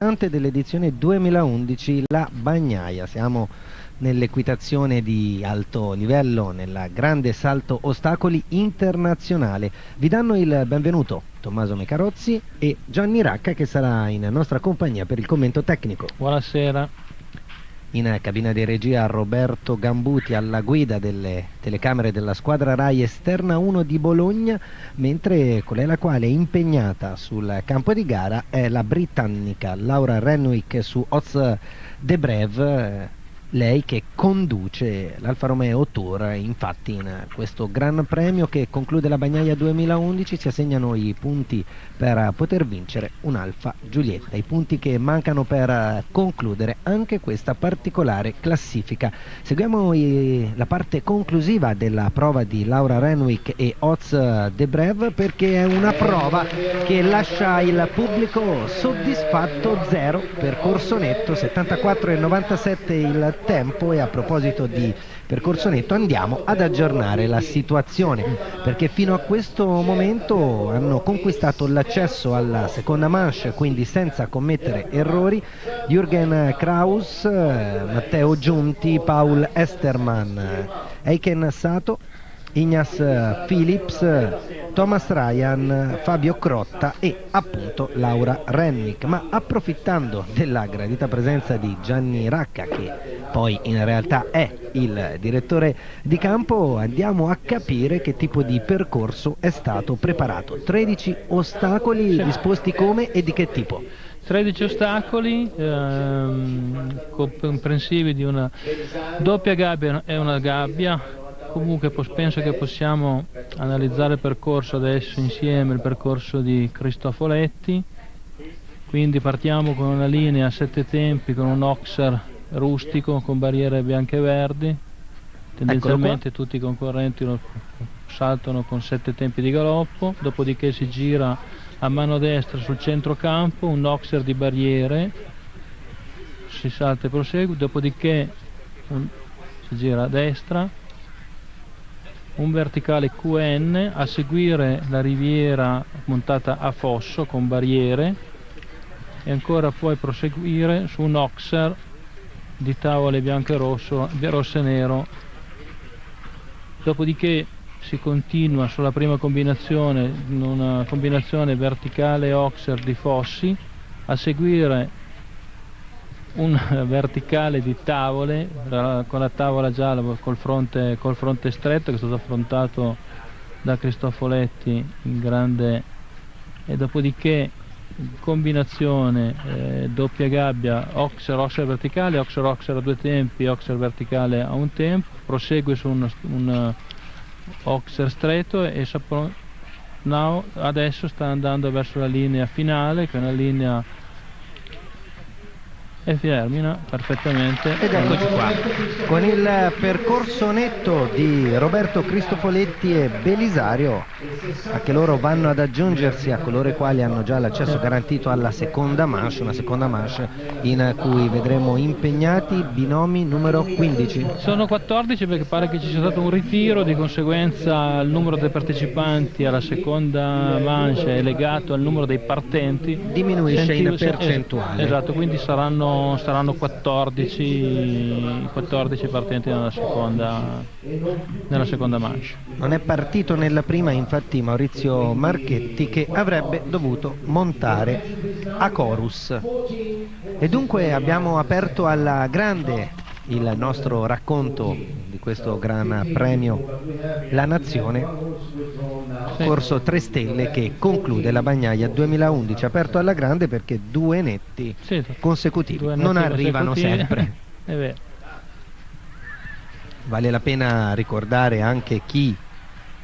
dell'edizione 2011 La Bagnaia. Siamo nell'equitazione di alto livello, nel grande salto ostacoli internazionale. Vi danno il benvenuto Tommaso Mecarozzi e Gianni Racca, che sarà in nostra compagnia per il commento tecnico. Buonasera. In cabina di regia Roberto Gambuti alla guida delle telecamere della squadra Rai Esterna 1 di Bologna, mentre colei quale è impegnata sul campo di gara è la britannica Laura Renwick su Oz de Breve, lei che conduce l'Alfa Romeo Tour. Infatti in questo Gran Premio che conclude la Bagnaia 2011 si assegnano i punti per poter vincere un'Alfa Giulietta, i punti che mancano per concludere anche questa particolare classifica. Seguiamo la parte conclusiva della prova di Laura Renwick e Oz de Breve, perché è una prova che lascia il pubblico soddisfatto. 0, percorso netto, 74,97 il tempo. E a proposito di percorso netto andiamo ad aggiornare la situazione, perché fino a questo momento hanno conquistato l'accesso alla seconda manche, quindi senza commettere errori, Jürgen Kraus, Matteo Giunti, Paul Esterman, Eiken Sato, Ignace Phillips, Thomas Ryan, Fabio Crotta e appunto Laura Renwick. Ma approfittando della gradita presenza di Gianni Racca, che poi in realtà è il direttore di campo, andiamo a capire che tipo di percorso è stato preparato. 13 ostacoli disposti come e di che tipo? 13 ostacoli comprensivi di una doppia gabbia e una gabbia. Comunque penso che possiamo analizzare il percorso adesso insieme, il percorso di Cristofoletti. Quindi partiamo con una linea a 7 tempi con un Oxer rustico con barriere bianche e verdi. Tendenzialmente tutti i concorrenti saltano con 7 tempi di galoppo, dopodiché si gira a mano destra sul centrocampo, un Oxer di barriere, si salta e prosegue, dopodiché si gira a destra, un verticale QN, a seguire la riviera montata a fosso con barriere e ancora poi proseguire su un Oxer di tavole bianco e rosso e nero. Dopodiché si continua sulla prima combinazione, una combinazione verticale Oxer di fossi, a seguire un verticale di tavole con la tavola gialla col fronte stretto, che è stato affrontato da Cristofoletti in grande, e dopodiché combinazione doppia gabbia Oxer verticale, Oxer a 2 tempi, Oxer verticale a 1 tempo, prosegue su un Oxer stretto e adesso sta andando verso la linea finale, che è una linea, e termina perfettamente. Ed eccoci qua con il percorso netto di Roberto Cristofoletti e Belisario, anche loro vanno ad aggiungersi a coloro i quali hanno già l'accesso garantito alla seconda manche, una seconda manche in cui vedremo impegnati binomi numero 15. Sono 14 perché pare che ci sia stato un ritiro, di conseguenza il numero dei partecipanti alla seconda manche è legato al numero dei partenti, diminuisce in percentuale. Esatto, quindi saranno 14 partenti nella seconda manche. Non è partito nella prima infatti Maurizio Marchetti, che avrebbe dovuto montare a Chorus. E dunque abbiamo aperto alla grande il nostro racconto di questo Gran Premio La Nazione, corso 3 stelle che conclude la Bagnaia 2011, aperto alla grande perché 2 netti consecutivi non arrivano sempre. È vero. Vale la pena ricordare anche chi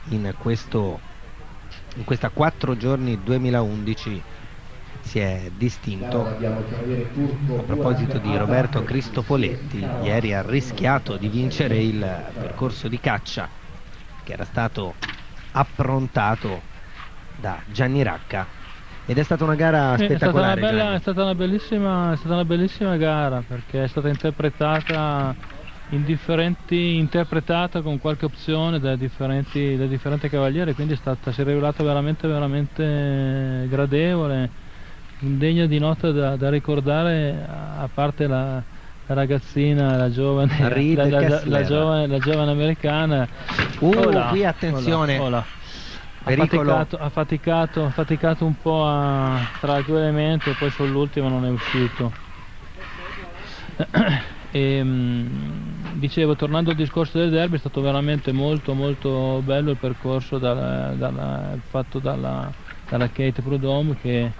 in questa 4 giorni 2011 si è distinto. A proposito di Roberto Cristofoletti, ieri ha rischiato di vincere il percorso di Caccia, che era stato approntato da Gianni Racca, ed è stata una gara spettacolare. È stata una bellissima gara, perché è stata interpretata con qualche opzione da differenti cavalieri, quindi si è rivelata veramente gradevole. degno di nota da ricordare, a parte la ragazzina, la giovane, Reed Kessler. la giovane americana. Qui attenzione, Ha faticato un po' tra i due elementi, e poi sull'ultimo non è uscito. Dicevo, tornando al discorso del derby, è stato veramente molto molto bello il percorso fatto dalla Kate Prudhomme, che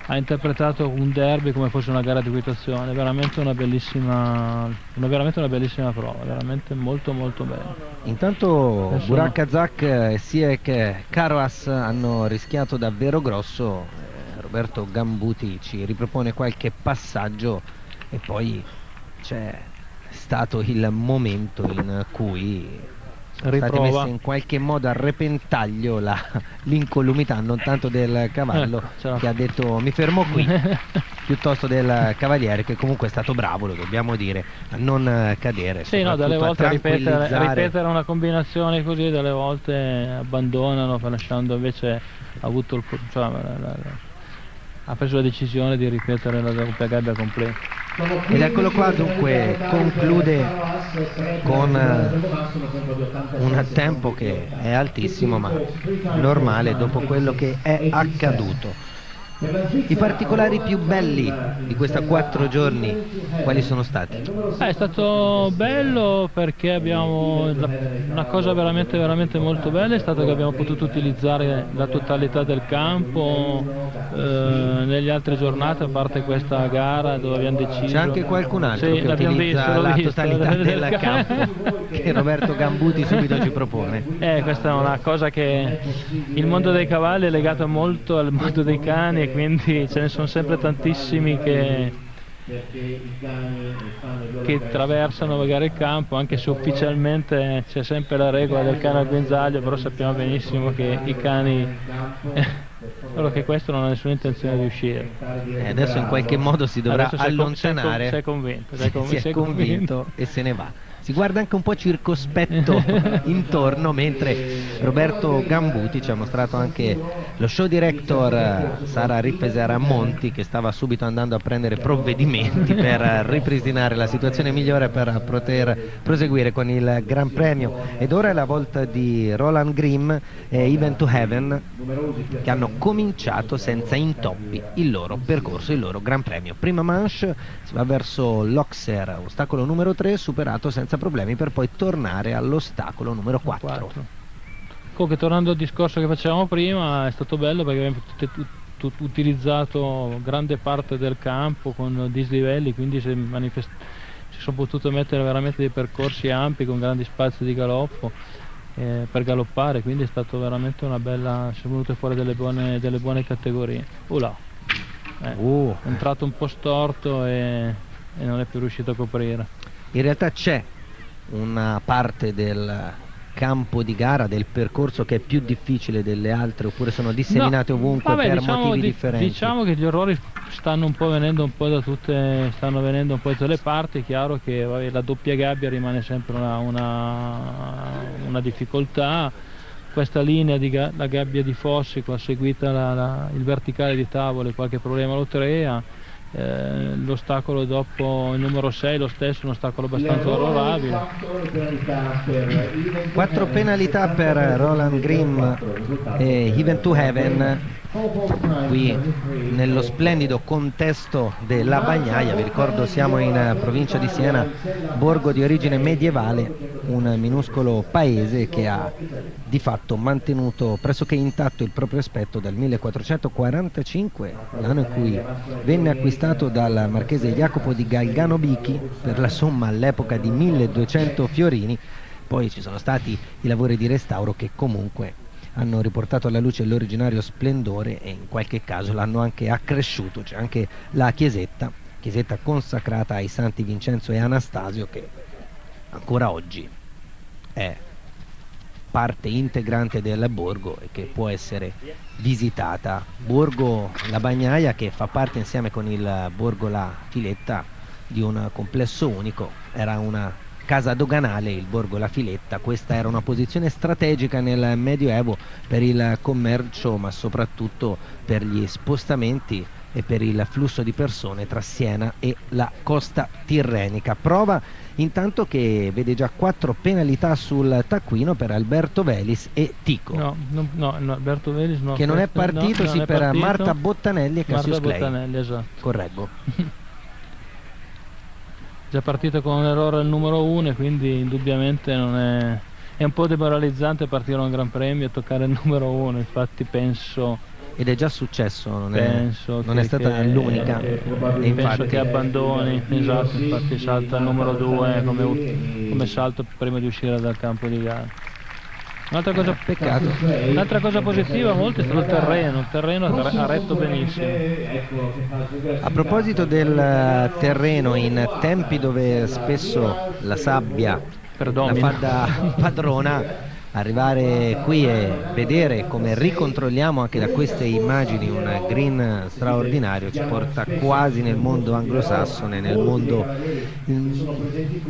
ha interpretato un derby come fosse una gara di equitazione. Veramente una bellissima prova, veramente molto molto bella. Intanto Burak Kazak, Siek Karoas hanno rischiato davvero grosso. Roberto Gambuti ci ripropone qualche passaggio e poi c'è stato il momento in cui sono state messe in qualche modo a repentaglio l'incolumità non tanto del cavallo, che ha detto mi fermo qui, piuttosto del cavaliere, che comunque è stato bravo, lo dobbiamo dire, a non cadere. Sì, no, dalle volte ripetere una combinazione così, dalle volte abbandonano, lasciando invece ha preso la decisione di ripetere la doppia gabbia completa. Ed eccolo qua, dunque conclude con un tempo che è altissimo, ma normale dopo quello che è accaduto. I particolari più belli di questa 4 giorni quali sono stati? È stato bello perché una cosa veramente veramente molto bella è stata che abbiamo potuto utilizzare la totalità del campo nelle altre giornate, a parte questa gara dove abbiamo deciso. C'è anche qualcun altro che utilizza la totalità del campo, che Roberto Gambuti subito ci propone. Questa è una cosa che il mondo dei cavalli è legato molto al mondo dei cani, e quindi ce ne sono sempre tantissimi che attraversano magari il campo, anche se ufficialmente c'è sempre la regola del cane al guinzaglio, però sappiamo benissimo che i cani solo che questo non ha nessuna intenzione di uscire. Adesso in qualche modo si dovrà allontanare. Si è convinto e se ne va. Si guarda anche un po' circospetto intorno, mentre Roberto Gambuti ci ha mostrato anche lo show director Sara Riffeser Monti, che stava subito andando a prendere provvedimenti per ripristinare la situazione migliore per poter proseguire con il Gran Premio. Ed ora è la volta di Roland Grimm e Even to Heaven, che hanno cominciato senza intoppi il loro percorso, il loro Gran Premio. Prima manche, si va verso l'Auxerre, ostacolo numero 3, superato senza problemi, per poi tornare all'ostacolo numero 4. Comunque, tornando al discorso che facevamo prima, è stato bello perché abbiamo utilizzato grande parte del campo con dislivelli, quindi si sono potuto mettere veramente dei percorsi ampi con grandi spazi di galoppo per galoppare, quindi è stato veramente una bella, sono venute fuori delle buone categorie. È entrato un po' storto e non è più riuscito a coprire. In realtà c'è una parte del campo di gara, del percorso, che è più difficile delle altre, oppure sono disseminate ovunque per motivi differenti? Diciamo che gli errori stanno venendo un po' da tutte le parti. È chiaro che la doppia gabbia rimane sempre una difficoltà. Questa linea la gabbia di Fossi, seguita il verticale di tavole, qualche problema lo crea. L'ostacolo dopo il numero 6 lo stesso, un ostacolo abbastanza orrorabile. 4 penalità per Roland Grimm e Even to Heaven qui nello splendido contesto della Bagnaia. Vi ricordo, siamo in provincia di Siena, borgo di origine medievale, un minuscolo paese che ha di fatto mantenuto pressoché intatto il proprio aspetto dal 1445, l'anno in cui venne acquistato dal marchese Jacopo di Galgano Bichi per la somma all'epoca di 1200 fiorini. Poi ci sono stati i lavori di restauro che comunque hanno riportato alla luce l'originario splendore e in qualche caso l'hanno anche accresciuto. C'è anche la chiesetta consacrata ai santi Vincenzo e Anastasio, che ancora oggi è parte integrante del borgo e che può essere visitata. Borgo La Bagnaia, che fa parte insieme con il borgo La Filetta di un complesso unico. Era una casa doganale, il borgo La Filetta. Questa era una posizione strategica nel Medioevo per il commercio, ma soprattutto per gli spostamenti e per il flusso di persone tra Siena e la costa tirrenica. Prova intanto che vede già 4 penalità sul taccuino per Alberto Velis e Tico. No, Alberto Velis no. Che non è partito, non sì, è per partito. Marta Bottanelli e Cassius Clay. Bottanelli, esatto. Correggo. Già partito con un errore al numero 1, quindi indubbiamente non è un po' demoralizzante partire a un Gran Premio e toccare il numero 1, infatti penso... Ed è già successo, non è stata l'unica. Penso che abbandoni, esatto, infatti salta il numero 2 come salto prima di uscire dal campo di gara. Peccato. Un'altra cosa positiva molto è stato il terreno ha retto benissimo. A proposito del terreno, in tempi dove spesso la sabbia la fa da padrona, arrivare qui e vedere come ricontrolliamo anche da queste immagini un green straordinario ci porta quasi nel mondo anglosassone, nel mondo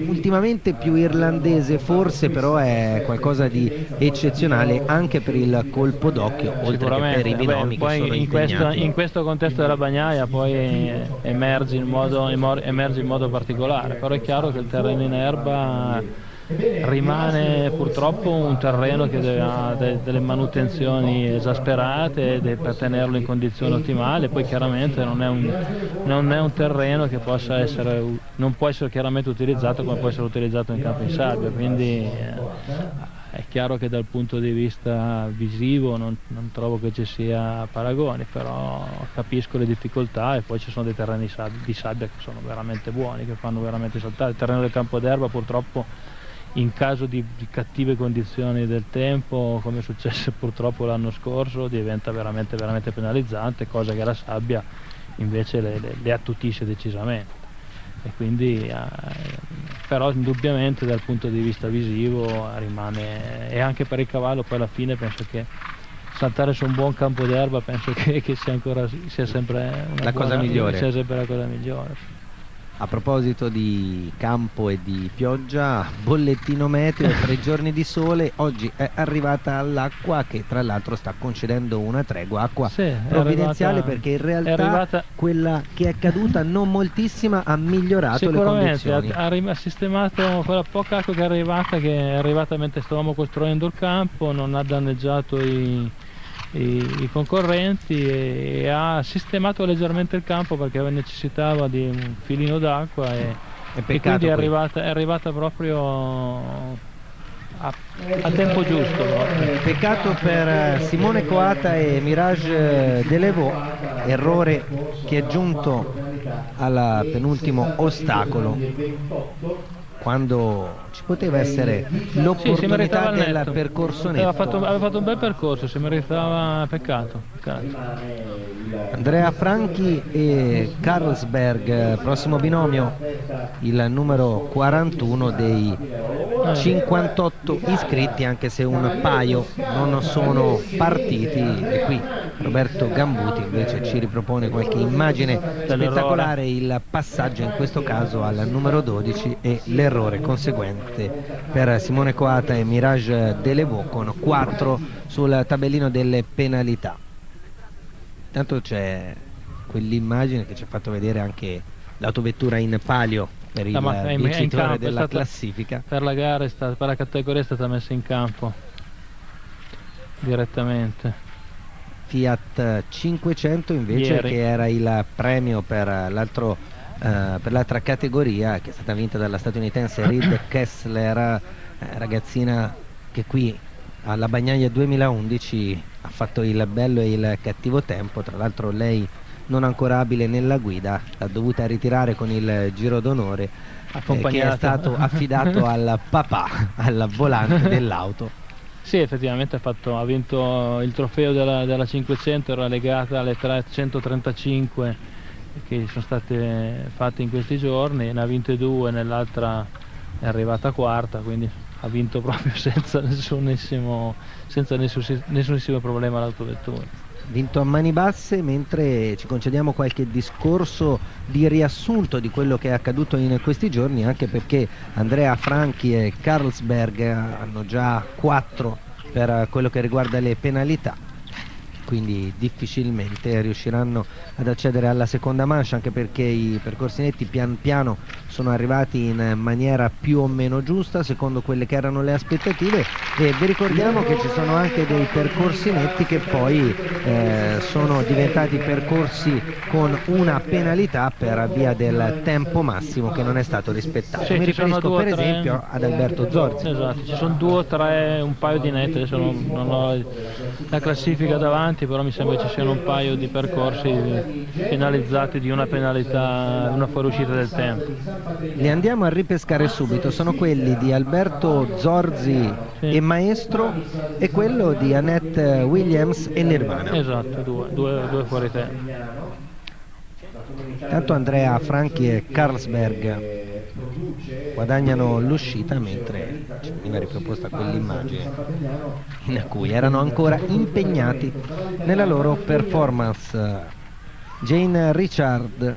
ultimamente più irlandese forse, però è qualcosa di eccezionale anche per il colpo d'occhio, oltre che per i binomi che sono impegnati. In questo contesto della bagnaia poi emerge in modo particolare, però è chiaro che il terreno in erba rimane purtroppo un terreno che ha delle manutenzioni esasperate per tenerlo in condizioni ottimali. Poi chiaramente non è un terreno che non può essere chiaramente utilizzato come può essere utilizzato in campo in sabbia, quindi è chiaro che dal punto di vista visivo non trovo che ci sia paragoni, però capisco le difficoltà, e poi ci sono dei terreni di sabbia che sono veramente buoni, che fanno veramente saltare. Il terreno del campo d'erba purtroppo, in caso di cattive condizioni del tempo, come è successo purtroppo l'anno scorso, diventa veramente penalizzante, cosa che la sabbia invece le attutisce decisamente. E quindi però indubbiamente dal punto di vista visivo rimane, e anche per il cavallo poi alla fine penso che saltare su un buon campo d'erba penso che sia sempre la cosa migliore. Sia sempre la cosa migliore. A proposito di campo e di pioggia, bollettino meteo, 3 giorni di sole, oggi è arrivata l'acqua che tra l'altro sta concedendo una tregua, acqua provvidenziale, perché in realtà quella che è caduta non moltissima ha migliorato le condizioni. Ha sistemato quella poca acqua che è arrivata mentre stavamo costruendo il campo, non ha danneggiato i concorrenti e ha sistemato leggermente il campo perché necessitava di un filino d'acqua e quindi è arrivata proprio a tempo giusto. Peccato per Simone Coata e Mirage Delevaux, errore che è giunto al penultimo ostacolo, quando ci poteva essere l'opportunità del percorso netto. Aveva fatto un bel percorso, si meritava, peccato. Andrea Franchi e Carlsberg, prossimo binomio, il numero 41 dei 58 iscritti, anche se un paio non sono partiti, e qui Roberto Gambuti invece ci ripropone qualche immagine spettacolare, il passaggio in questo caso al numero 12 e l'errore conseguente per Simone Coata e Mirage Delevaux, con 4 sul tabellino delle penalità. Intanto c'è quell'immagine che ci ha fatto vedere anche l'autovettura in palio per il vincitore della classifica. Per la gara, per la categoria è stata messa in campo direttamente. Fiat 500 invece ieri, che era il premio per l'altra categoria, che è stata vinta dalla statunitense Reed Kessler, ragazzina che qui alla Bagnaia 2011 ha fatto il bello e il cattivo tempo. Tra l'altro lei non ancora abile nella guida, l'ha dovuta ritirare con il giro d'onore che è stato affidato al papà al volante dell'auto. Sì, effettivamente ha vinto il trofeo della 500, era legata alle 335 che sono state fatte in questi giorni, ne ha vinte 2, nell'altra è arrivata quarta, quindi ha vinto proprio senza nessunissimo problema l'autovettura. Vinto a mani basse, mentre ci concediamo qualche discorso di riassunto di quello che è accaduto in questi giorni, anche perché Andrea Franchi e Carlsberg hanno già 4 per quello che riguarda le penalità. quindi difficilmente riusciranno ad accedere alla seconda manche, anche perché i percorsi netti pian piano sono arrivati in maniera più o meno giusta secondo quelle che erano le aspettative, e vi ricordiamo che ci sono anche dei percorsi netti che poi sono diventati percorsi con una penalità per via del tempo massimo che non è stato rispettato. Sì, Mi ci sono riferisco due o per tre. esempio ad Alberto Zorzi. Esatto, ci sono 2 o 3, un paio di netti, adesso non ho la classifica davanti, però mi sembra ci siano un paio di percorsi penalizzati di una penalità, una fuoriuscita del tempo. Li andiamo a ripescare subito, sono quelli di Alberto Zorzi e Maestro e quello di Annette Williams e Nirvana. Esatto, due fuori tempo. Intanto Andrea Franchi e Carlsberg guadagnano l'uscita, mentre ci veniva riproposta quell'immagine in cui erano ancora impegnati nella loro performance. Jane Richard,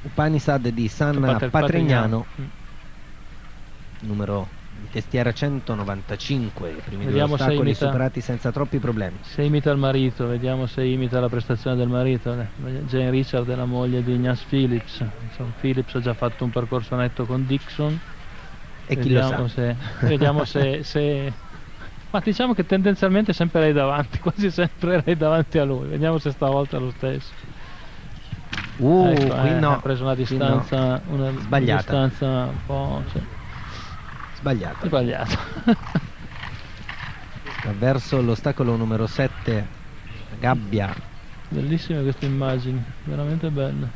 Upanishad di San Patrignano, numero di testiera 195, i primi due ostacoli superati senza troppi problemi. Se imita il marito, vediamo se imita la prestazione del marito. Jane Richard è la moglie di Ignaz Phillips. Insomma, Phillips ha già fatto un percorso netto con Dixon. E chi lo sa? Vediamo se ma diciamo che tendenzialmente sempre lei davanti, quasi sempre lei davanti a lui. Vediamo se stavolta è lo stesso. Ecco, qui no, ha preso una distanza, no. Una Sbagliata. distanza un po', cioè, sbagliato. Verso l'ostacolo numero 7, gabbia. Bellissime queste immagini, veramente belle.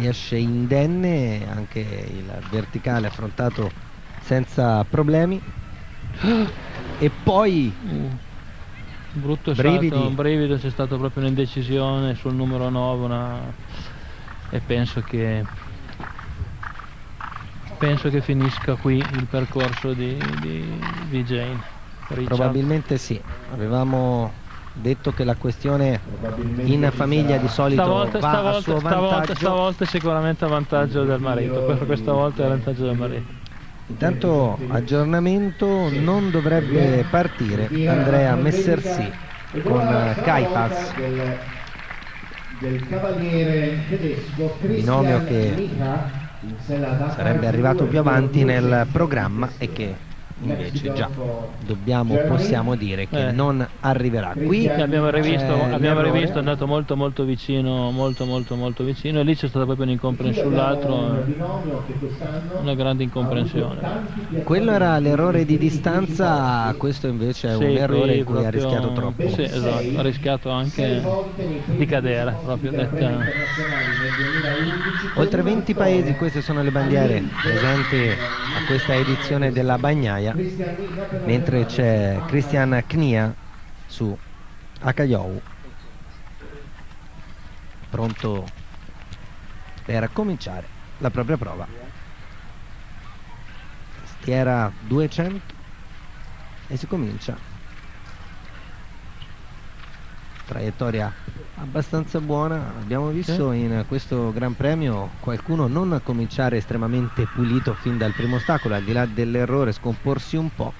Esce indenne, anche il verticale affrontato senza problemi. E poi brutto brividi. Salto, un brivido, c'è stata proprio un'indecisione sul numero 9, e penso che finisca qui il percorso di Jane Richard. Probabilmente sì, avevamo detto che la questione in famiglia di solito va a suo vantaggio. Stavolta sicuramente a vantaggio del marito, questa volta è a vantaggio del marito. Intanto aggiornamento, non dovrebbe partire Andrea Messersi con Kaipas, binomio che sarebbe arrivato più avanti nel programma e che invece già possiamo dire che non arriverà. Qui abbiamo rivisto, è andato molto vicino, molto vicino, e lì c'è stata proprio un'incomprensione sull'altro, una grande incomprensione. Quello era l'errore di distanza, questo invece è un errore in cui ha rischiato troppo. Sì, esatto, ha rischiato anche di cadere, proprio detta. Oltre 20 paesi, queste sono le bandiere presenti a questa edizione della Bagnaia, mentre c'è Christian Knia su Akayou, pronto per cominciare la propria prova. Stiera 200 e si comincia. Traiettoria abbastanza buona. Abbiamo visto in questo Gran Premio qualcuno non cominciare estremamente pulito fin dal primo ostacolo, al di là dell'errore scomporsi un po'.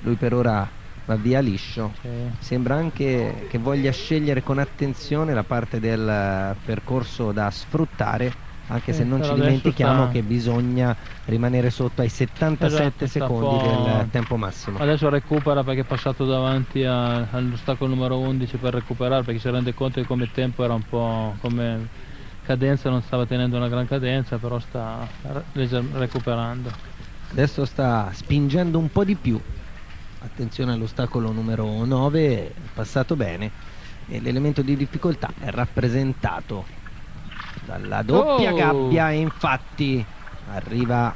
Lui per ora va via liscio. Sembra anche che voglia scegliere con attenzione la parte del percorso da sfruttare, anche se non ci dimentichiamo che bisogna rimanere sotto ai 77 secondi del tempo massimo. Adesso recupera perché è passato davanti all'ostacolo numero 11 per recuperare, perché si rende conto che come tempo era un po', come cadenza non stava tenendo una gran cadenza, però sta recuperando. Adesso sta spingendo un po' di più. Attenzione all'ostacolo numero 9, è passato bene, e l'elemento di difficoltà è rappresentato dalla doppia gabbia, e infatti arriva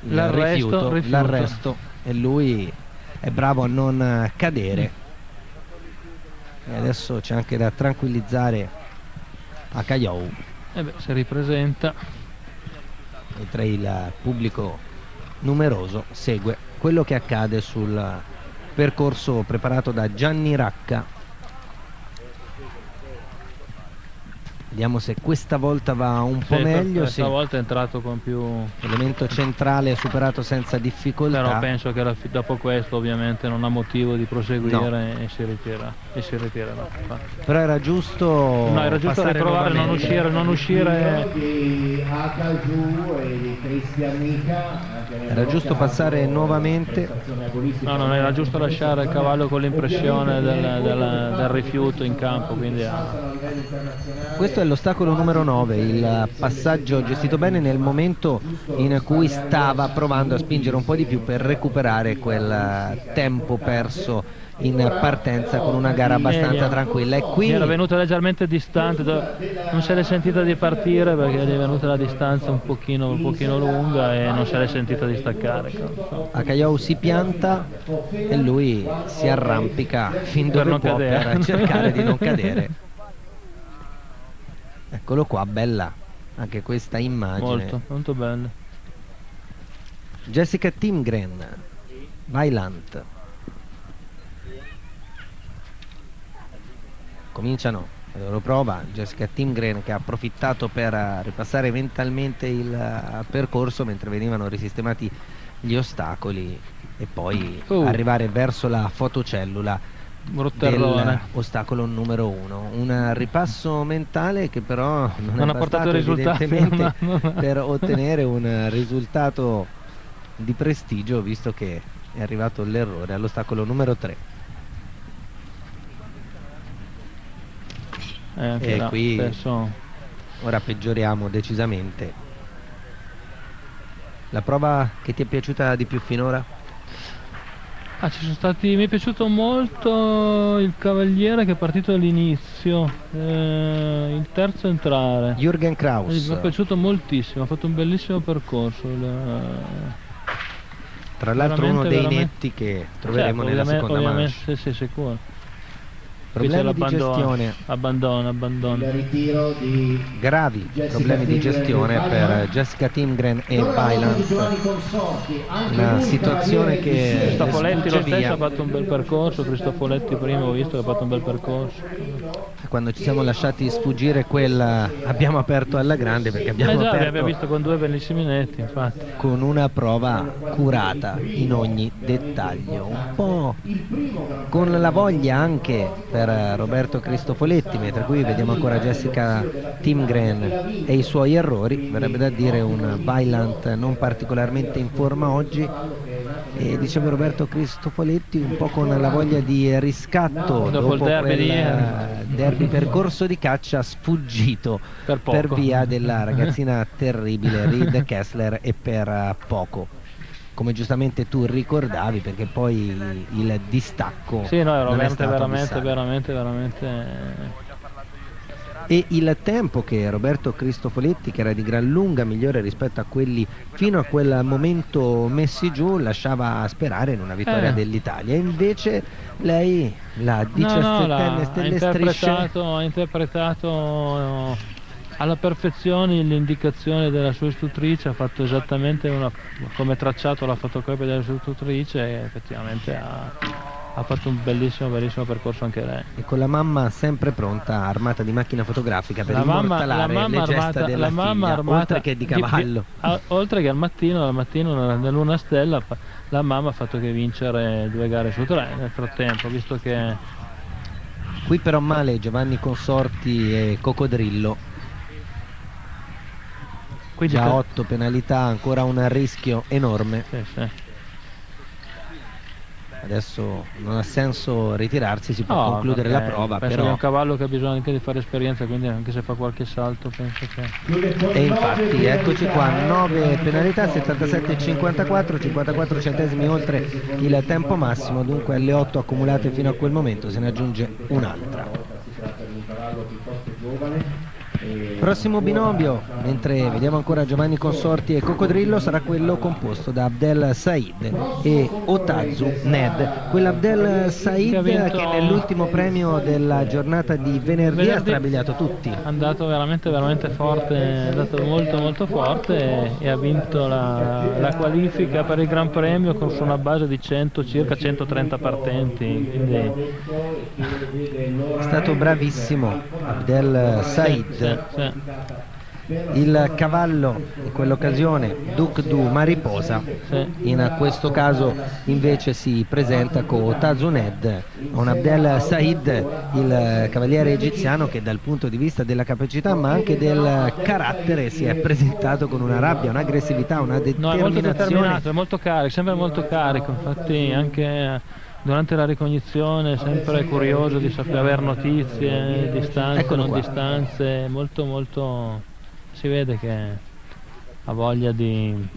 l'arresto, e lui è bravo a non cadere. E adesso c'è anche da tranquillizzare Akayou. Si ripresenta, mentre il pubblico numeroso segue quello che accade sul percorso preparato da Gianni Racca. Vediamo se questa volta va un po' Sì, meglio. questa Sì. volta è entrato con più... Elemento centrale superato senza difficoltà. Però penso che dopo questo ovviamente non ha motivo di proseguire No. e si ritirerà. Però era giusto, No, era giusto passare riprovare, non nuovamente. uscire. Era giusto passare nuovamente. No, non era giusto lasciare il cavallo con l'impressione del rifiuto in campo, quindi Questo è l'ostacolo numero 9, il passaggio gestito bene nel momento in cui stava provando a spingere un po' di più per recuperare quel tempo perso in partenza con una gara abbastanza tranquilla. E qui era venuta leggermente distante, non se l'è sentita di partire perché gli è venuta la distanza un pochino lunga e non se l'è sentita di staccare. Akayou si pianta e lui si arrampica fin dove può per cercare di non cadere. Eccolo qua, bella anche questa immagine. Molto bella. Jessica Timgren, Vaillant. Cominciano la loro prova. Jessica Timgren che ha approfittato per ripassare mentalmente il percorso mentre venivano risistemati gli ostacoli e poi arrivare verso la fotocellula dell'ostacolo numero 1. Un ripasso mentale che però non è ha portato risultati evidentemente no. per ottenere un risultato di prestigio, visto che è arrivato l'errore all'ostacolo numero 3. E qui ora peggioriamo decisamente. La prova che ti è piaciuta di più finora? Mi è piaciuto molto il cavaliere che è partito all'inizio, il terzo entrare. Jürgen Kraus. Mi è piaciuto moltissimo, ha fatto un bellissimo percorso. Tra l'altro uno dei netti che troveremo nella seconda manche. Sì, sicuro. Problemi di gestione. Abbandono. Gravi problemi di gestione per Jessica Timgren e Vaillant. Una situazione che Cristofoletti lo stesso ha fatto un bel percorso. Cristofoletti prima ho visto che ha fatto un bel percorso. Quando ci siamo lasciati sfuggire abbiamo aperto alla grande, perché abbiamo visto con due bellissimi netti, infatti. Con una prova curata in ogni dettaglio, un po' con la voglia anche per Roberto Cristofoletti, mentre qui vediamo ancora Jessica Timgren e i suoi errori. Verrebbe da dire un Vaillant non particolarmente in forma oggi, e dicevo Roberto Cristofoletti un po' con la voglia di riscatto dopo quel derby percorso di caccia sfuggito per via della ragazzina terribile Reed Kessler, e per poco, come giustamente tu ricordavi, perché poi il distacco era veramente. E il tempo che Roberto Cristofoletti, che era di gran lunga migliore rispetto a quelli fino a quel momento messi giù, lasciava sperare in una vittoria dell'Italia. Invece lei, la 17enne stelle strisce, ha interpretato alla perfezione le indicazioni della sua istruttrice, ha fatto esattamente come tracciato la fotocopia della sua istruttrice, e effettivamente ha fatto un bellissimo percorso anche lei. E con la mamma sempre pronta, armata di macchina fotografica per immortalare le gesta della figlia, oltre che di cavallo. Oltre che al mattino nella Luna Stella, la mamma ha fatto che vincere 2 gare su 3 nel frattempo, visto che... Qui però male Giovanni Consorti e Coccodrillo. Già 8 penalità, ancora un rischio enorme. Sì. Adesso non ha senso ritirarsi, si può concludere la prova. Penso però che è un cavallo che ha bisogno anche di fare esperienza, quindi anche se fa qualche salto penso che... E infatti eccoci qua, 9 penalità, 77,54, 54 centesimi oltre il tempo massimo, dunque alle 8 accumulate fino a quel momento se ne aggiunge un'altra. Prossimo binomio, mentre vediamo ancora Giovanni Consorti e Coccodrillo, sarà quello composto da Abdel Said e Otazu Ned. Quell'Abdel Said che nell'ultimo premio della giornata di venerdì ha strabiliato tutti. È andato veramente forte, è andato molto forte e ha vinto la qualifica per il Gran Premio su una base di circa 130 partenti. Quindi è stato bravissimo Abdel Said. Sì. Il cavallo in quell'occasione Duc du Mariposa, in questo caso invece si presenta con Tazuned, un Abdel Said, il cavaliere egiziano, che dal punto di vista della capacità ma anche del carattere si è presentato con una rabbia, un'aggressività, una determinazione. No, è molto determinato, è molto carico, sempre molto carico, infatti anche durante la ricognizione sempre curioso di sapere, avere notizie, distanze, non distanze, molto si vede che ha voglia di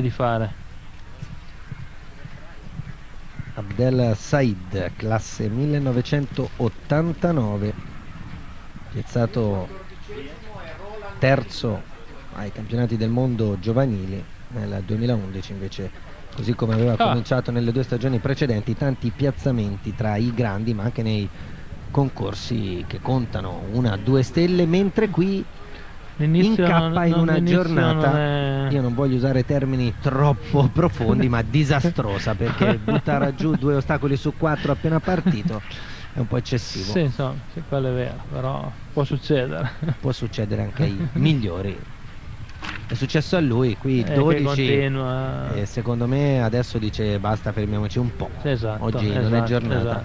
fare. Abdel Said, classe 1989, piazzato terzo ai campionati del mondo giovanili nel 2011, invece, così come aveva cominciato nelle 2 stagioni precedenti, tanti piazzamenti tra i grandi ma anche nei concorsi che contano 1-2 stelle, mentre qui incappa in una giornata, io non voglio usare termini troppo profondi, ma disastrosa, perché buttare giù 2 ostacoli su 4 appena partito è un po' eccessivo. Sì, quello è vero, però può succedere. Può succedere anche ai migliori. È successo a lui, qui 12 e secondo me adesso dice basta, fermiamoci un po'. Oggi non è giornata.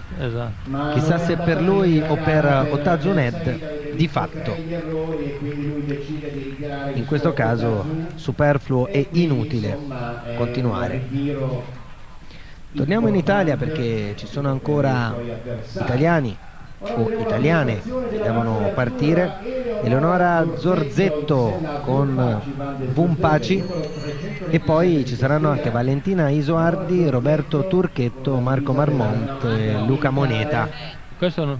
Chissà se per lui o per Otazuned di fatto in questo caso superfluo e inutile continuare. Torniamo in Italia perché ci sono ancora italiani o italiane che devono partire. Eleonora Zorzetto con Vumpaci, e poi ci saranno anche Valentina Isoardi, Roberto Turchetto, Marco Marmont e Luca Moneta. Questo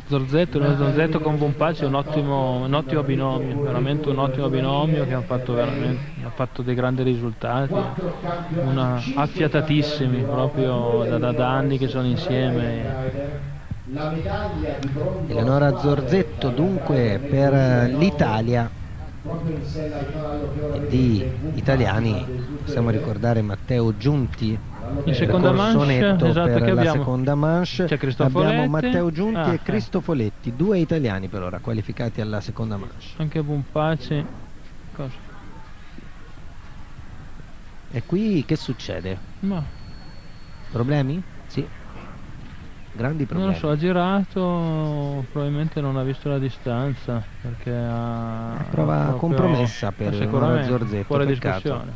Zorzetto con Vumpaci è un ottimo binomio, veramente un ottimo binomio, che ha fatto dei grandi risultati, affiatatissimi proprio da anni che sono insieme. Eleonora Zorzetto dunque per l'Italia, e di italiani possiamo ricordare Matteo Giunti in seconda manche, per la seconda manche. Abbiamo Matteo Matteo Giunti e Cristofoletti, 2 italiani per ora qualificati alla seconda manche. Anche Vumpaci. E qui che succede? Problemi? Sì. Grandi problemi. Non lo so, ha girato, probabilmente non ha visto la distanza, perché prova compromessa per Eleonora Zorzetto. Fuori discussione.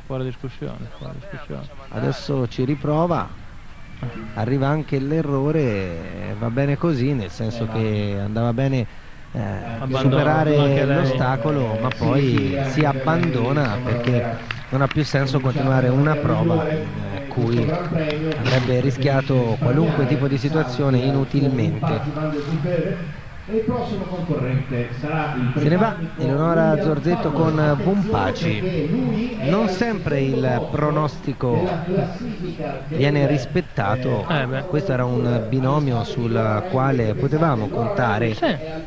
Adesso ci riprova, arriva anche l'errore, va bene così, nel senso che andava bene superare l'ostacolo, ma poi si abbandona perché non ha più senso continuare una prova cui avrebbe rischiato qualunque tipo di situazione inutilmente. Il prossimo concorrente sarà se ne va Eleonora Zorzetto con Vumpaci. Non sempre il pronostico viene rispettato. Questo era un binomio sul quale potevamo contare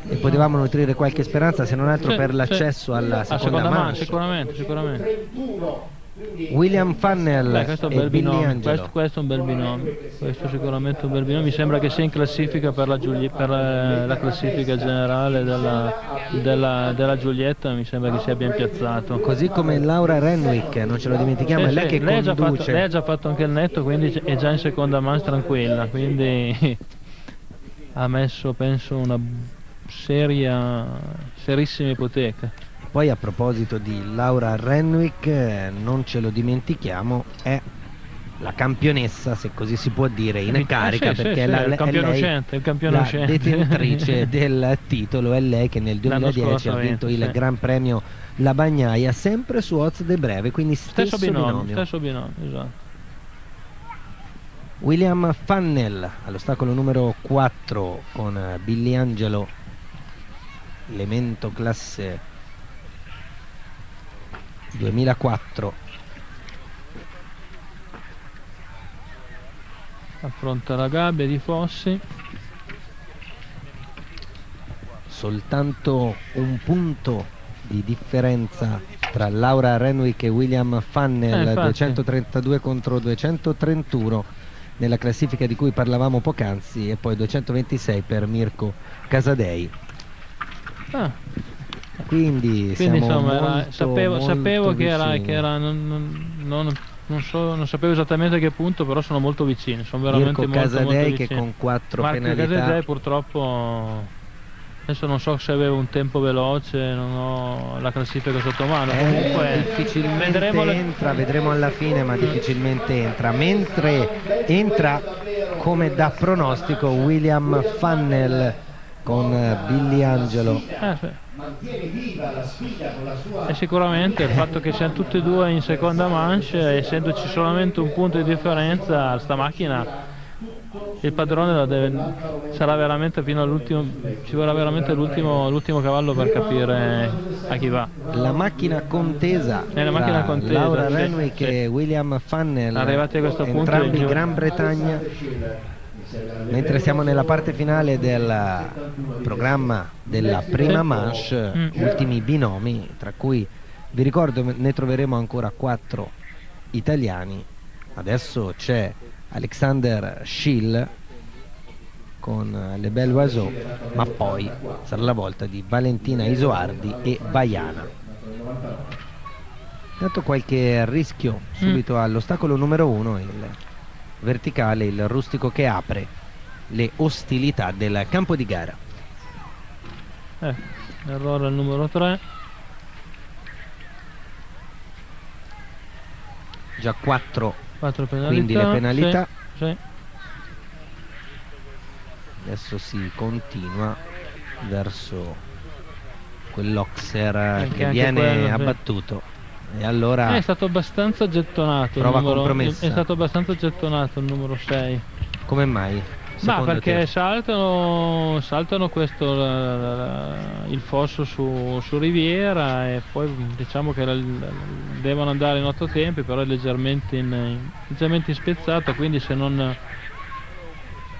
e potevamo nutrire qualche speranza, se non altro per l'accesso alla seconda manche. Sicuramente. William Funnell e Billy Angelo. Questo è un bel binomio, questo sicuramente un bel binomio. Mi sembra che sia in classifica per la classifica generale della Giulietta, mi sembra che sia ben piazzato. Così come Laura Renwick, non ce lo dimentichiamo, è lei che conduce. Lei ha già fatto anche il netto, quindi è già in seconda manche tranquilla, quindi ha messo, penso, una serissima ipoteca. Poi a proposito di Laura Renwick, non ce lo dimentichiamo, è la campionessa, se così si può dire, in carica, perché è lei la detentrice del titolo, è lei che nel 2010 ha vinto il Gran Premio La Bagnaia, sempre su Oz de Breve, quindi stesso binomio, esatto. William Funnell all'ostacolo numero 4 con Billy Angelo elemento classe 2004. Affronta la gabbia di Fossi. Soltanto un punto di differenza tra Laura Renwick e William Funnell, Infatti. 232 contro 231 nella classifica di cui parlavamo poc'anzi, e poi 226 per Mirko Casadei. Ah, Quindi quindi siamo insomma molto, sapevo molto che era, vicini. non sapevo esattamente a che punto, però sono molto vicini, sono veramente Mirko molto Casadei molto che vicini. con 4 Marco penalità Casadei purtroppo, adesso non so se aveva un tempo veloce, non ho la classifica sotto mano, comunque difficilmente entra, vedremo alla fine, ma difficilmente entra. Mentre entra come da pronostico William Funnell con Billy Angelo. sì. E sicuramente il fatto che siano tutti e due in seconda manche, essendoci solamente un punto di differenza, sta macchina il padrone sarà veramente fino all'ultimo, ci vorrà veramente l'ultimo cavallo per capire a chi va. La macchina contesa È la macchina contesa, Laura sì, Renwick sì. e William Funnell, Arrivati a questo punto entrambi del giro. Gran Bretagna. Mentre siamo nella parte finale del programma della prima manche, ultimi binomi, tra cui vi ricordo ne troveremo ancora 4 italiani. Adesso c'è Alexander Schill con Le Belle Oiseau, ma poi sarà la volta di Valentina Isoardi e Baiana. Dato qualche rischio subito all'ostacolo numero 1, il verticale, il rustico che apre le ostilità del campo di gara. Errore al numero 3. Già 4 penalità, quindi le penalità. Sì. Adesso si continua verso quell'Oxer che viene quello, abbattuto, e allora è stato abbastanza gettonato prova il numero, compromessa. è stato abbastanza gettonato il numero 6. Come mai? Perché te? saltano questo il fosso su Riviera, e poi diciamo che devono andare in 8 tempi, però è leggermente spezzato, quindi se non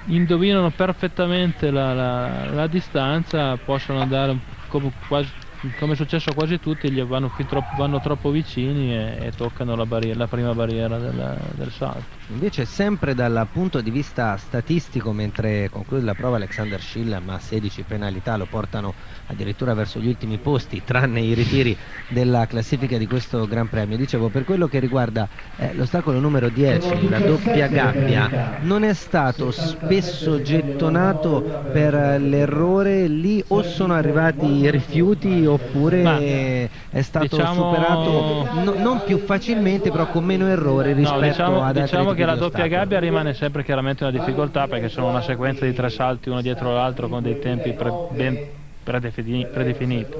indovinano perfettamente la distanza possono andare come è successo a quasi tutti, vanno troppo vicini e toccano la prima barriera del salto. Invece sempre dal punto di vista statistico, mentre conclude la prova Alexander Schill, ma 16 penalità lo portano addirittura verso gli ultimi posti, tranne i ritiri della classifica di questo Gran Premio. Dicevo, per quello che riguarda l'ostacolo numero 10, la doppia gabbia, non è stato spesso gettonato per l'errore lì, o sono arrivati i rifiuti, oppure è stato superato non più facilmente, però con meno errori rispetto ad altri diciamo tipi che la di doppia ostacoli. gabbia rimane sempre chiaramente una difficoltà, perché sono una sequenza di 3 salti uno dietro l'altro con dei tempi ben predefiniti.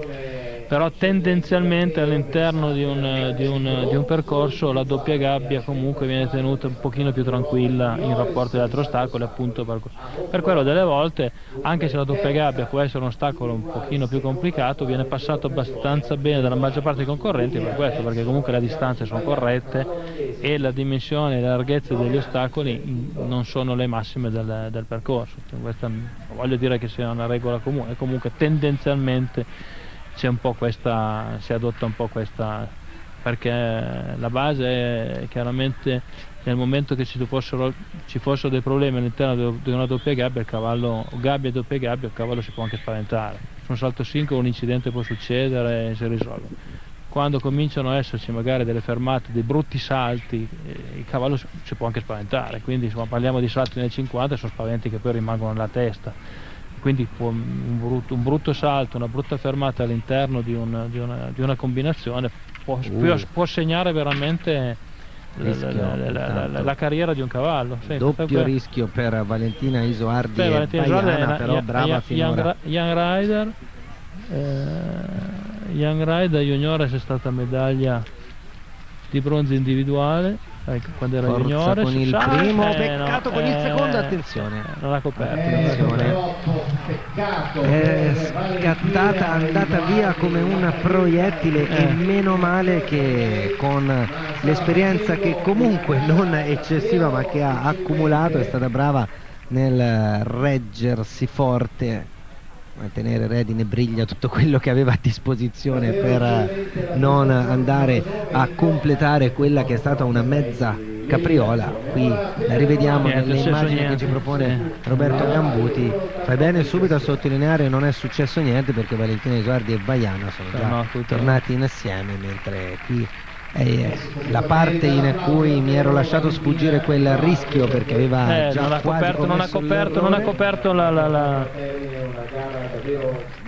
Però tendenzialmente all'interno di un percorso la doppia gabbia comunque viene tenuta un pochino più tranquilla in rapporto agli altri ostacoli, appunto per quello delle volte, anche se la doppia gabbia può essere un ostacolo un pochino più complicato, viene passato abbastanza bene dalla maggior parte dei concorrenti, per questo, perché comunque le distanze sono corrette e la dimensione e la larghezza degli ostacoli non sono le massime del percorso. Questa non voglio dire che sia una regola comune, comunque tendenzialmente c'è un po' questa, si adotta un po' questa, perché la base è chiaramente nel momento che ci fossero dei problemi all'interno di una doppia gabbia, il cavallo, gabbia e doppia gabbia, il cavallo si può anche spaventare. Su un salto singolo un incidente può succedere e si risolve. Quando cominciano ad esserci magari delle fermate, dei brutti salti, il cavallo si può anche spaventare, quindi insomma, parliamo di salti nel 50, sono spaventi che poi rimangono nella testa. Quindi un brutto salto, una brutta fermata all'interno di una combinazione può segnare veramente la carriera di un cavallo. Sì, doppio rischio per Valentina Isoardi e Baiana, però brava finora. Young Rider Juniores è stata medaglia di bronzo individuale. Quando era Forza juniores, con il primo, peccato con il secondo, attenzione, non l'ha coperto. Attenzione. è scattata, andata via come un proiettile, e meno male che con l'esperienza, che comunque non è eccessiva ma che ha accumulato, è stata brava nel reggersi forte, mantenere redine, briglia, tutto quello che aveva a disposizione per non andare a completare quella che è stata una mezza capriola. Qui la rivediamo nelle immagini che ci propone Roberto Gambuti. Fai bene subito a sottolineare: non è successo niente, perché Valentina Isoardi e Vaiana sono già tornati insieme, mentre qui è la parte in cui mi ero lasciato sfuggire quel rischio, perché aveva già non ha coperto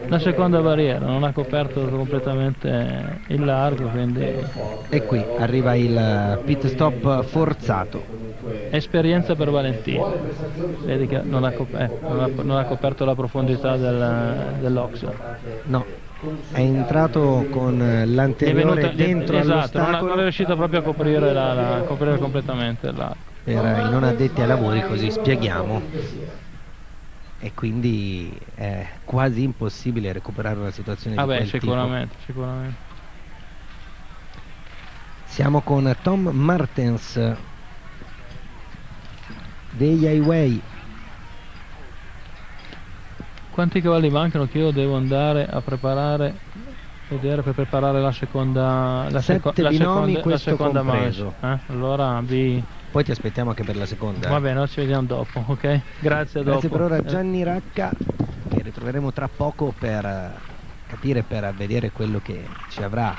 la seconda barriera, non ha coperto completamente il largo, quindi... E qui arriva il pit stop forzato. Esperienza per Valentino, vedi che non ha coperto la profondità dell'Oxer. No, è entrato con l'anteriore dentro all'ostacolo. Non è riuscito proprio a coprire completamente l'arco. Per i non addetti ai lavori, così spieghiamo. E quindi è quasi impossibile recuperare una situazione di quel sicuramente. Siamo con Tom Martens degli Highway. Quanti cavalli mancano, che io devo andare a vedere per preparare la seconda, la seconda manche. Allora poi ti aspettiamo anche per la seconda. Va bene, ci vediamo dopo, ok? Grazie dopo. Per ora Gianni Racca, che ritroveremo tra poco per capire, per vedere quello che ci avrà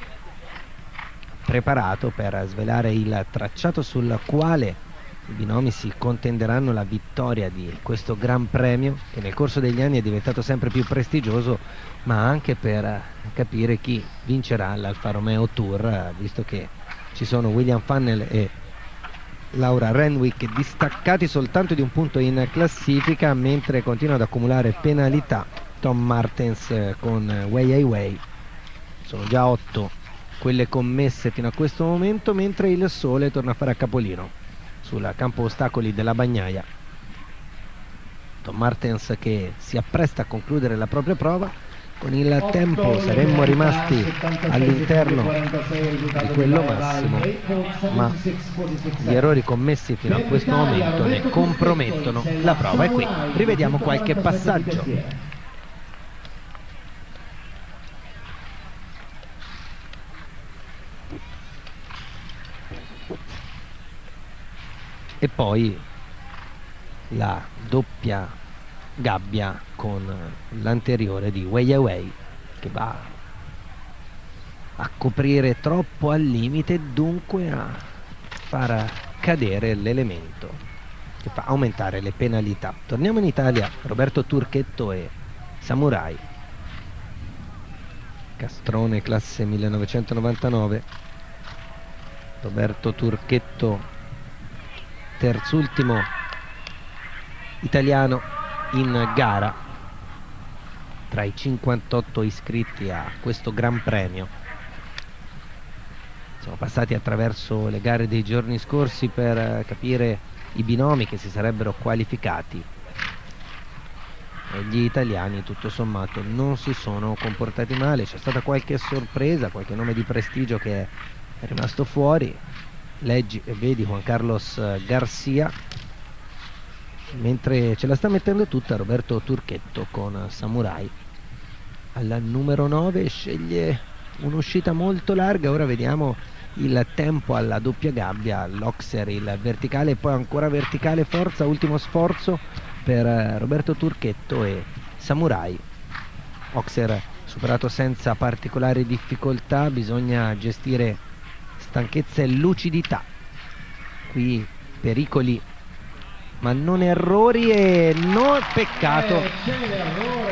preparato per svelare il tracciato sul quale i binomi si contenderanno la vittoria di questo Gran Premio, che nel corso degli anni è diventato sempre più prestigioso, ma anche per capire chi vincerà l'Alfa Romeo Tour, visto che ci sono William Funnell e Laura Renwick distaccati soltanto di un punto in classifica, mentre continua ad accumulare penalità Tom Martens con Way Ai Way. Sono già 8 quelle commesse fino a questo momento, mentre il sole torna a fare a capolino sul campo ostacoli della Bagnaia. Tom Martens che si appresta a concludere la propria prova. Con il tempo saremmo rimasti all'interno di quello massimo, ma gli errori commessi fino a questo momento ne compromettono la prova. E qui rivediamo qualche passaggio. E poi la doppia gabbia con l'anteriore di Way Away, che va a coprire troppo al limite, dunque a far cadere l'elemento che fa aumentare le penalità. Torniamo in Italia. Roberto Turchetto e Samurai, Castrone classe 1999. Roberto Turchetto, terzultimo italiano in gara tra i 58 iscritti a questo Gran Premio. Siamo passati attraverso le gare dei giorni scorsi per capire i binomi che si sarebbero qualificati, e gli italiani tutto sommato non si sono comportati male. C'è stata qualche sorpresa, qualche nome di prestigio che è rimasto fuori. Leggi e vedi Juan Carlos Garcia, mentre ce la sta mettendo tutta Roberto Turchetto con Samurai. Al numero 9 sceglie un'uscita molto larga. Ora vediamo il tempo alla doppia gabbia, l'Oxer, il verticale e poi ancora verticale, forza, ultimo sforzo per Roberto Turchetto e Samurai. Oxer superato senza particolari difficoltà, bisogna gestire stanchezza e lucidità. Qui pericoli ma non errori, e no, peccato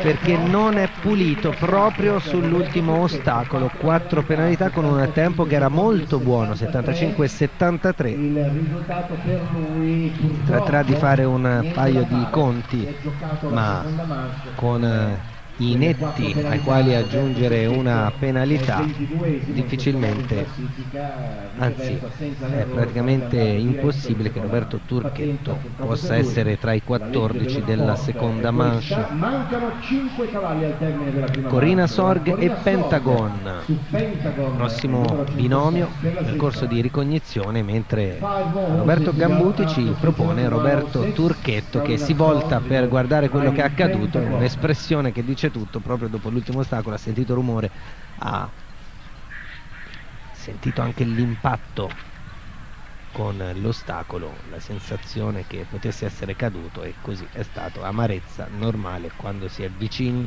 perché non è pulito proprio sull'ultimo ostacolo. 4 penalità con un tempo che era molto buono, 75-73. Tratterà di fare un paio di conti, ma con i netti ai quali aggiungere una penalità difficilmente, anzi è praticamente impossibile che Roberto Turchetto possa essere tra i 14 della seconda manche. Corina Sorg e Pentagon, prossimo binomio, percorso di ricognizione, mentre Roberto Gambuti ci propone Roberto Turchetto che si volta per guardare quello che è accaduto, un'espressione che dice tutto. Proprio dopo l'ultimo ostacolo ha sentito rumore, ha sentito anche l'impatto con l'ostacolo, la sensazione che potesse essere caduto, e così è stato. Amarezza normale quando si è vicini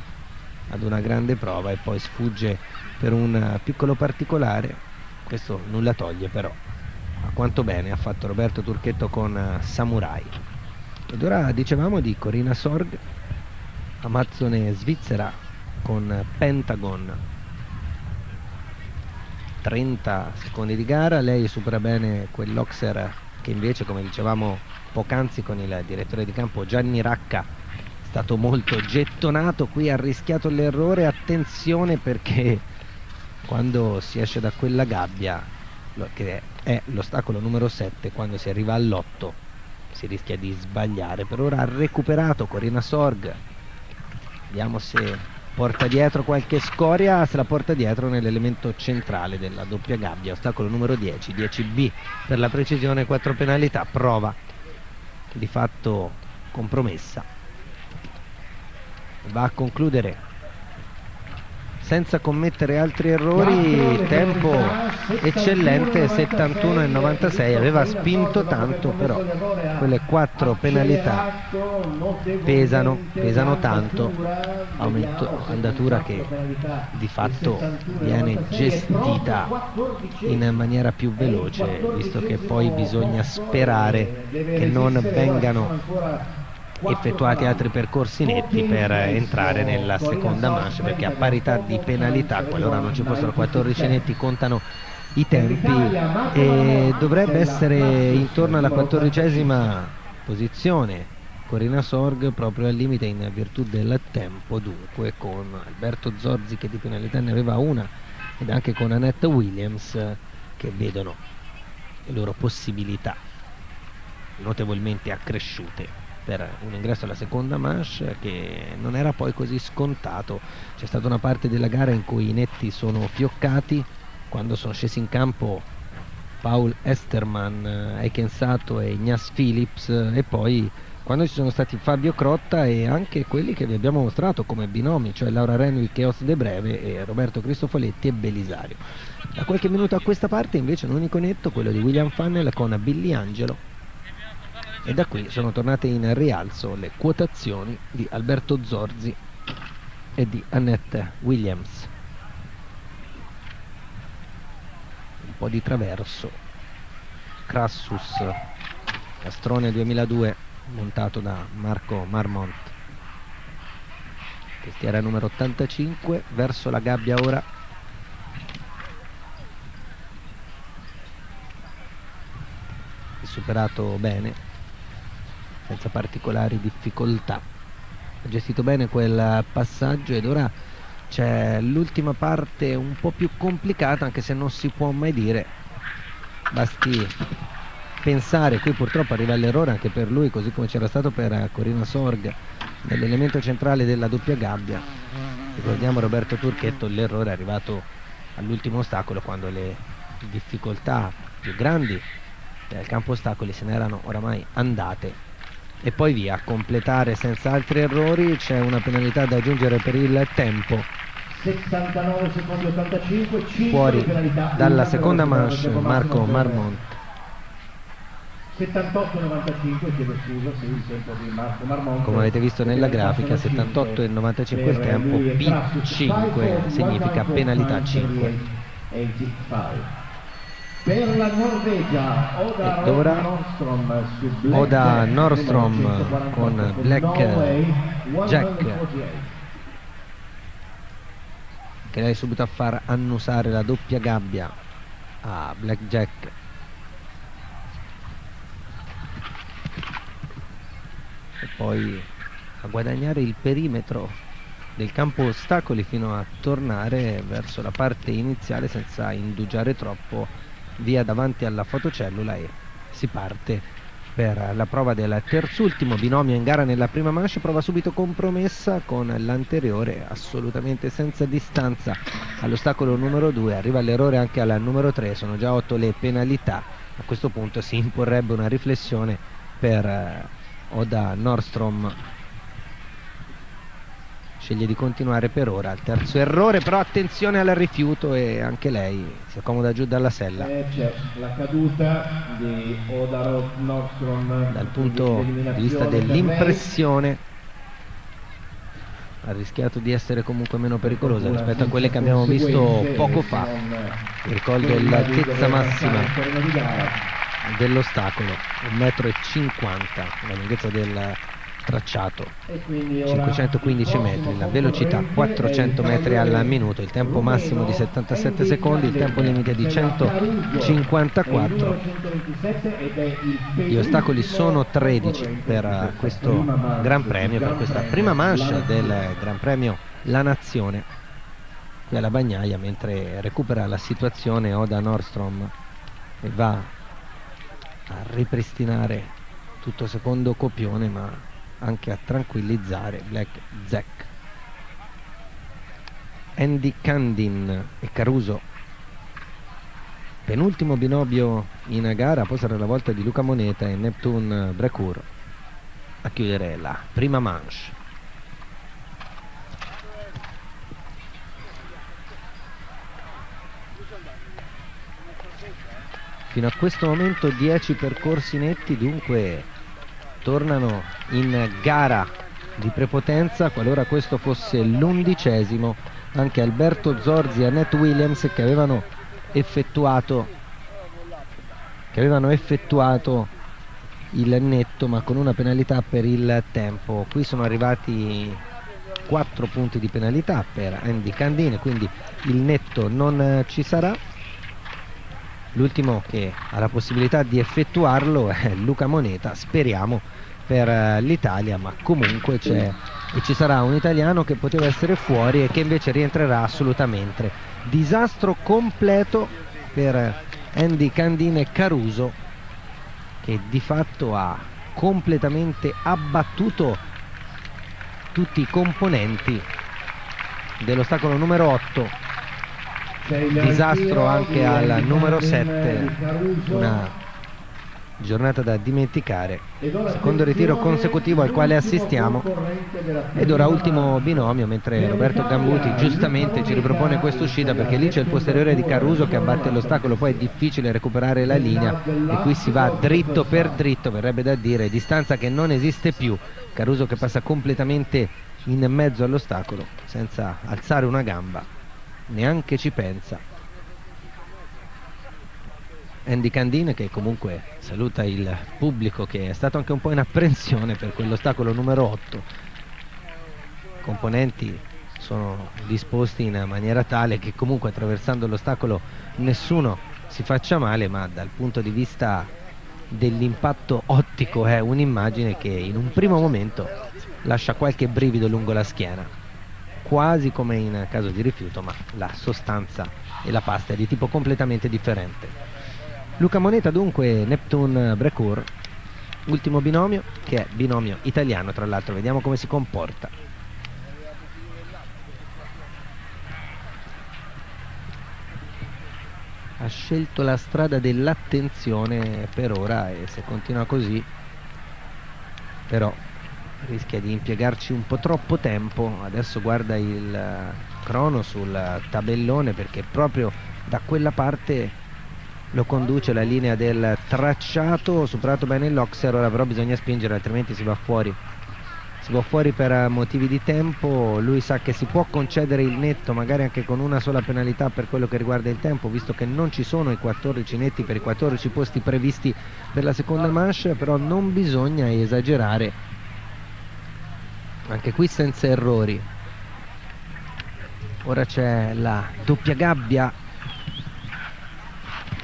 ad una grande prova e poi sfugge per un piccolo particolare. Questo nulla toglie però a quanto bene ha fatto Roberto Turchetto con Samurai. Ed ora dicevamo di Corina Sorg, amazzone svizzera, con Pentagon. 30 secondi di gara, lei supera bene quell'Oxer che invece, come dicevamo poc'anzi con il direttore di campo Gianni Racca, è stato molto gettonato. Qui ha rischiato l'errore, attenzione, perché quando si esce da quella gabbia, che è l'ostacolo numero 7, quando si arriva all'8 si rischia di sbagliare. Per ora ha recuperato Corina Sorg, vediamo se porta dietro qualche scoria, se la porta dietro nell'elemento centrale della doppia gabbia, ostacolo numero 10, 10B per la precisione, 4 penalità, prova di fatto compromessa. Va a concludere senza commettere altri errori, tempo eccellente, 71,96. Aveva spinto tanto, però quelle 4 penalità pesano tanto. Andatura che di fatto viene gestita in maniera più veloce, visto che poi bisogna sperare che non vengano effettuati altri percorsi netti per entrare nella seconda manche, perché a parità di penalità, qualora non ci fossero 14 netti, contano i tempi e dovrebbe essere intorno alla 14ª posizione Corina Sorg, proprio al limite in virtù del tempo, dunque con Alberto Zorzi che di penalità ne aveva una, ed anche con Annette Williams che vedono le loro possibilità notevolmente accresciute per un ingresso alla seconda manche, che non era poi così scontato. C'è stata una parte della gara in cui i netti sono fioccati, quando sono scesi in campo Paul Esterman, Eiken Sato e Ignace Phillips, e poi quando ci sono stati Fabio Crotta e anche quelli che vi abbiamo mostrato come binomi, cioè Laura Renwick e Os De Breve e Roberto Cristofoletti e Belisario. Da qualche minuto a questa parte invece un unico netto, quello di William Funnell con Billy Angelo, e da qui sono tornate in rialzo le quotazioni di Alberto Zorzi e di Annette Williams. Un po' di traverso, Crassus Castrone 2002 montato da Marco Marmont, testiera numero 85, verso la gabbia ora. Superato bene, senza particolari difficoltà, ha gestito bene quel passaggio, ed ora c'è l'ultima parte un po' più complicata, anche se non si può mai dire. Basti pensare, qui purtroppo arriva l'errore anche per lui, così come c'era stato per Corina Sorg nell'elemento centrale della doppia gabbia. Ricordiamo Roberto Turchetto, l'errore è arrivato all'ultimo ostacolo, quando le difficoltà più grandi del campo ostacoli se ne erano oramai andate, e poi via a completare senza altri errori. C'è una penalità da aggiungere per il tempo, 69 secondi 85, 5 fuori penalità dalla seconda manche Marco Marmont. 78,95, chiedo scusa, sì, il tempo di Marco Marmont. Come avete visto nella grafica, 78,95 il tempo, P5 significa penalità 5. Per la Norvegia, Ed ora Oda Nordstrom con Black Jack, che lei subito a far annusare la doppia gabbia a Black Jack. E poi a guadagnare il perimetro del campo ostacoli fino a tornare verso la parte iniziale senza indugiare troppo via davanti alla fotocellula, e si parte per la prova del terzultimo binomio in gara nella prima manche. Prova subito compromessa con l'anteriore assolutamente senza distanza all'ostacolo numero 2, arriva l'errore anche al numero 3, sono già 8 le penalità. A questo punto si imporrebbe una riflessione per Oda Nordstrom. Sceglie di continuare per ora. Il terzo errore, però attenzione al rifiuto, e anche lei si accomoda giù dalla sella. C'è la caduta di Oda Nordstrom Dal punto di vista dell'impressione ha rischiato di essere comunque meno pericolosa rispetto a quelle che abbiamo visto poco fa. Ricordo l'altezza massima dell'ostacolo, 1,50 m, la lunghezza del tracciato 515 metri, la velocità 400 metri al minuto, il tempo massimo di 77 secondi, il tempo limite di 154. Gli ostacoli sono 13 per questo Gran Premio, per questa prima manche del Gran Premio La Nazione qui alla Bagnaia, mentre recupera la situazione Oda Nordstrom e va a ripristinare tutto secondo copione, ma anche a tranquillizzare Black Zack. Andy Candin e Caruso, penultimo binomio in gara, poi sarà la volta di Luca Moneta e Neptune Brecourt a chiudere la prima manche. Fino a questo momento 10 percorsi netti, dunque tornano in gara di prepotenza, qualora questo fosse l'11° anche Alberto Zorzi e Annette Williams, che avevano effettuato il netto, ma con una penalità per il tempo. Qui sono arrivati 4 punti di penalità per Andy Candine, quindi il netto non ci sarà. L'ultimo che ha la possibilità di effettuarlo è Luca Moneta, speriamo per l'Italia, ma comunque c'è e ci sarà un italiano che poteva essere fuori e che invece rientrerà assolutamente. Disastro completo per Andy Candine Caruso, che di fatto ha completamente abbattuto tutti i componenti dell'ostacolo numero 8. Disastro anche al numero 7, una giornata da dimenticare, secondo ritiro consecutivo al quale assistiamo. Ed ora ultimo binomio, mentre Roberto Gambuti giustamente ci ripropone questa uscita, perché lì c'è il posteriore di Caruso che abbatte l'ostacolo, poi è difficile recuperare la linea e qui si va dritto per dritto, verrebbe da dire, distanza che non esiste più. Caruso che passa completamente in mezzo all'ostacolo senza alzare una gamba, neanche ci pensa. Andy Candine che comunque saluta il pubblico, che è stato anche un po' in apprensione per quell'ostacolo numero 8. I componenti sono disposti in maniera tale che comunque attraversando l'ostacolo nessuno si faccia male, ma dal punto di vista dell'impatto ottico è un'immagine che in un primo momento lascia qualche brivido lungo la schiena, quasi come in caso di rifiuto, ma la sostanza e la pasta è di tipo completamente differente. Luca Moneta dunque, Neptune Brecourt, ultimo binomio, che è binomio italiano tra l'altro. Vediamo come si comporta. Ha scelto la strada dell'attenzione per ora, e se continua così però rischia di impiegarci un po' troppo tempo. Adesso guarda il crono sul tabellone, perché proprio da quella parte lo conduce la linea del tracciato. Superato bene l'Oxer, ora però bisogna spingere, altrimenti si va fuori per motivi di tempo. Lui sa che si può concedere il netto, magari anche con una sola penalità per quello che riguarda il tempo, visto che non ci sono i 14 netti per i 14 posti previsti per la seconda manche, però non bisogna esagerare, anche qui senza errori. Ora c'è la doppia gabbia,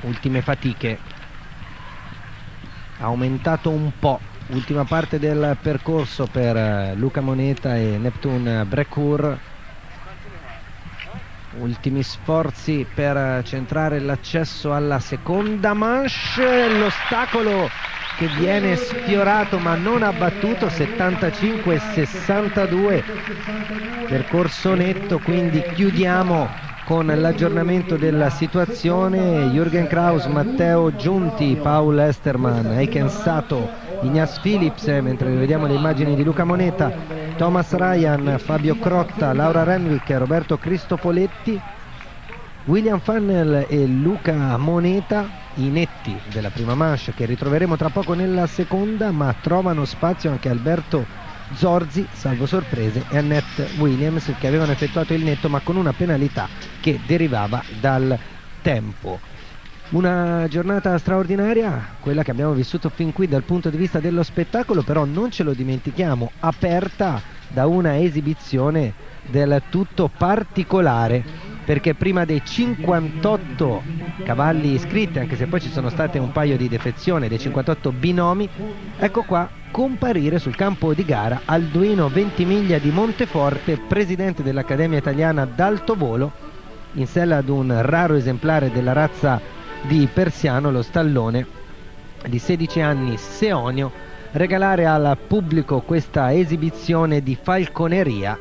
ultime fatiche, ha aumentato un po' Ultima parte del percorso per Luca Moneta e Neptune Brécourt. Ultimi sforzi per centrare l'accesso alla seconda manche. L'ostacolo che viene sfiorato ma non abbattuto, 75-62, percorso netto, quindi chiudiamo con l'aggiornamento della situazione. Jürgen Kraus, Matteo Giunti, Paul Esterman, Eiken Sato, Ignace Philips, mentre vediamo le immagini di Luca Moneta, Thomas Ryan, Fabio Crotta, Laura Renwick, Roberto Cristofoletti, William Funnell e Luca Moneta, i netti della prima manche che ritroveremo tra poco nella seconda, ma trovano spazio anche Alberto Zorzi, salvo sorprese, e Annette Williams, che avevano effettuato il netto ma con una penalità che derivava dal tempo. Una giornata straordinaria, quella che abbiamo vissuto fin qui dal punto di vista dello spettacolo, però non ce lo dimentichiamo, aperta da una esibizione del tutto particolare, perché prima dei 58 cavalli iscritti, anche se poi ci sono state un paio di defezioni, dei 58 binomi, ecco qua comparire sul campo di gara Alduino Ventimiglia di Monteforte, presidente dell'Accademia Italiana d'Alto Volo, in sella ad un raro esemplare della razza di Persiano, lo stallone di 16 anni Seonio. Regalare al pubblico questa esibizione di falconeria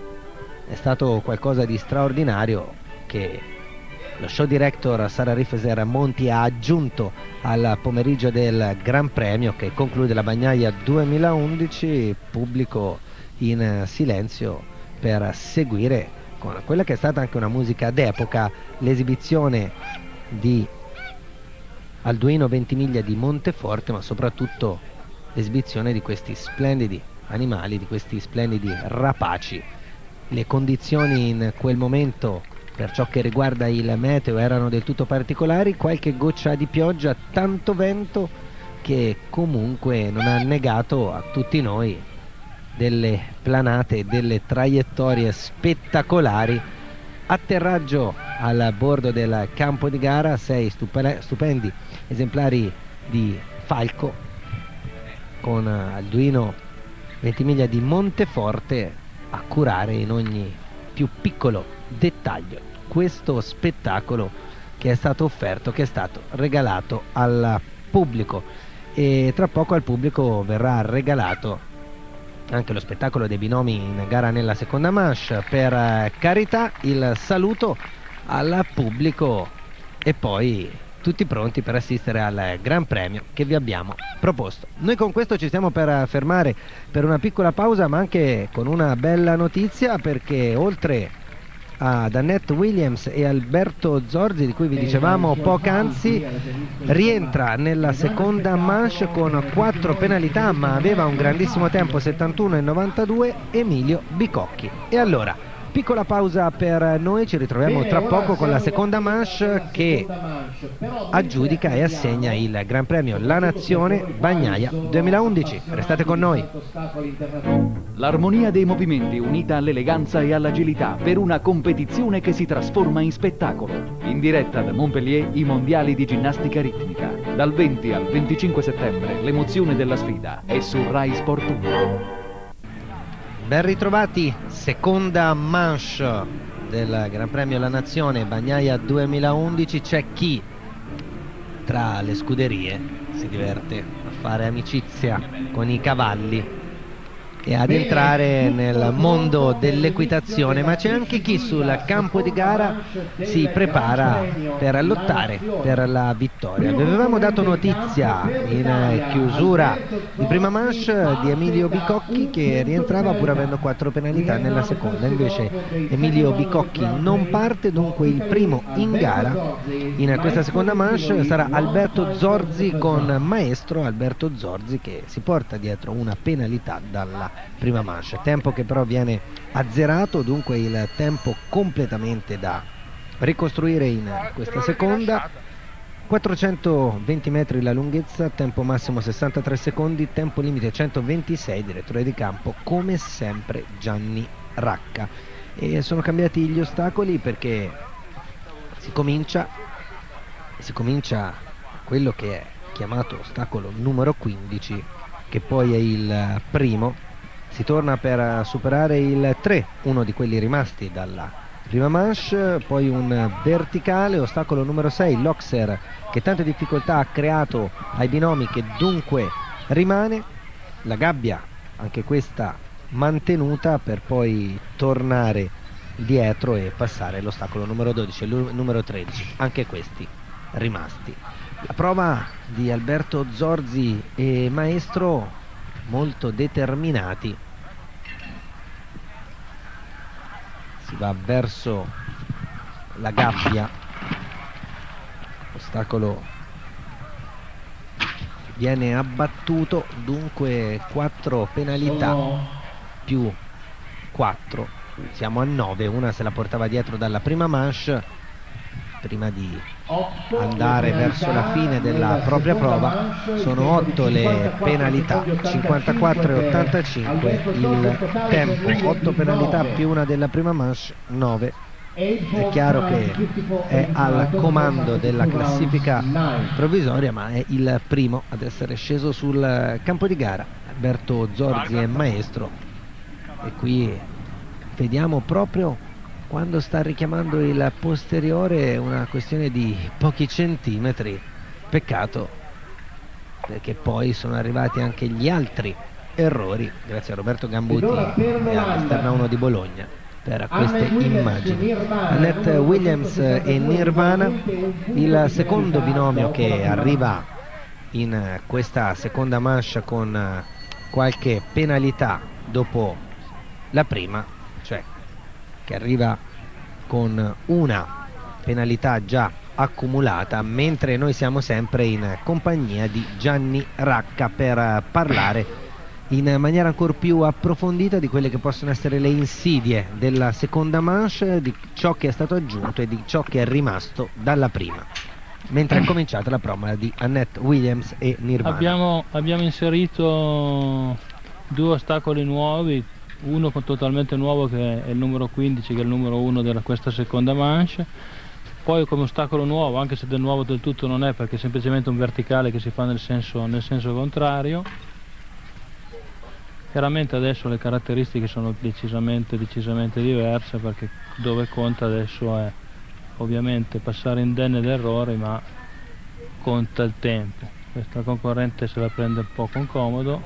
è stato qualcosa di straordinario, che lo show director Sara Rifeser Monti ha aggiunto al pomeriggio del Gran Premio che conclude la Bagnaia 2011, pubblico in silenzio per seguire con quella che è stata anche una musica d'epoca l'esibizione di Alduino Ventimiglia di Monteforte, ma soprattutto l'esibizione di questi splendidi animali, di questi splendidi rapaci. Le condizioni in quel momento per ciò che riguarda il meteo erano del tutto particolari, qualche goccia di pioggia, tanto vento che comunque non ha negato a tutti noi delle planate, delle traiettorie spettacolari. Atterraggio al bordo del campo di gara, 6 stupendi esemplari di falco con Alduino Ventimiglia di Monteforte a curare in ogni più piccolo dettaglio questo spettacolo che è stato offerto, che è stato regalato al pubblico, e tra poco al pubblico verrà regalato anche lo spettacolo dei binomi in gara nella seconda manche. Per carità, il saluto al pubblico e poi tutti pronti per assistere al Gran Premio che vi abbiamo proposto. Noi con questo ci stiamo per fermare per una piccola pausa, ma anche con una bella notizia, perché oltre ad Annette Williams e Alberto Zorzi, di cui vi dicevamo poc'anzi, rientra nella seconda manche con 4 penalità, ma aveva un grandissimo tempo, 71,92, Emilio Bicocchi. E allora, piccola pausa per noi, ci ritroviamo tra poco con la seconda manche che aggiudica e assegna il Gran Premio La Nazione Bagnaia 2011. Restate con noi. L'armonia dei movimenti unita all'eleganza e all'agilità per una competizione che si trasforma in spettacolo. In diretta da Montpellier i mondiali di ginnastica ritmica. Dal 20 al 25 settembre l'emozione della sfida è su Rai Sport 1. Ben ritrovati, seconda manche del Gran Premio La Nazione Bagnaia 2011. C'è chi tra le scuderie si diverte a fare amicizia con i cavalli e ad entrare nel mondo dell'equitazione, ma c'è anche chi sul campo di gara si prepara per lottare per la vittoria. Vi avevamo dato notizia in chiusura di prima manche di Emilio Bicocchi che rientrava pur avendo 4 penalità nella seconda, invece Emilio Bicocchi non parte, dunque il primo in gara in questa seconda manche sarà Alberto Zorzi con maestro Alberto Zorzi, che si porta dietro una penalità dalla prima manche, tempo che però viene azzerato, dunque il tempo completamente da ricostruire in questa seconda. 420 metri la lunghezza, tempo massimo 63 secondi, tempo limite 126, direttore di campo come sempre Gianni Racca. E sono cambiati gli ostacoli perché si comincia quello che è chiamato ostacolo numero 15 che poi è il primo. Si torna per superare il 3, uno di quelli rimasti dalla prima manche, poi un verticale, ostacolo numero 6, l'Oxer, che tante difficoltà ha creato ai binomi, che dunque rimane. La gabbia, anche questa mantenuta, per poi tornare dietro e passare l'ostacolo numero 12 e numero 13, anche questi rimasti. La prova di Alberto Zorzi e Maestro, molto determinati. Si va verso la gabbia, ostacolo viene abbattuto, dunque 4 penalità più 4, siamo a 9, una se la portava dietro dalla prima manche. Prima di andare verso la fine della propria prova, sono 8 le penalità, 54 e 85 il tempo, 8 penalità più una della prima manche, 9. È chiaro che è al comando della classifica provvisoria, ma è il primo ad essere sceso sul campo di gara. Alberto Zorzi è maestro, e qui vediamo proprio quando sta richiamando il posteriore, una questione di pochi centimetri. Peccato, perché poi sono arrivati anche gli altri errori, grazie a Roberto Gambuti e all'Esterna 1 di Bologna, per queste immagini. Annette Williams e Nirvana, il secondo binomio che arriva in questa seconda manche con qualche penalità dopo la prima, cioè che arriva con una penalità già accumulata, mentre noi siamo sempre in compagnia di Gianni Racca per parlare in maniera ancora più approfondita di quelle che possono essere le insidie della seconda manche, di ciò che è stato aggiunto e di ciò che è rimasto dalla prima, mentre è cominciata la prova di Annette Williams e Nirvana. Abbiamo inserito 2 ostacoli nuovi, uno totalmente nuovo che è il numero 15, che è il numero 1 della questa seconda manche, poi come ostacolo nuovo, anche se del nuovo del tutto non è, perché è semplicemente un verticale che si fa nel senso contrario. Chiaramente adesso le caratteristiche sono decisamente diverse, perché dove conta adesso è ovviamente passare indenne d'errori, ma conta il tempo. Questa concorrente se la prende un po' con comodo.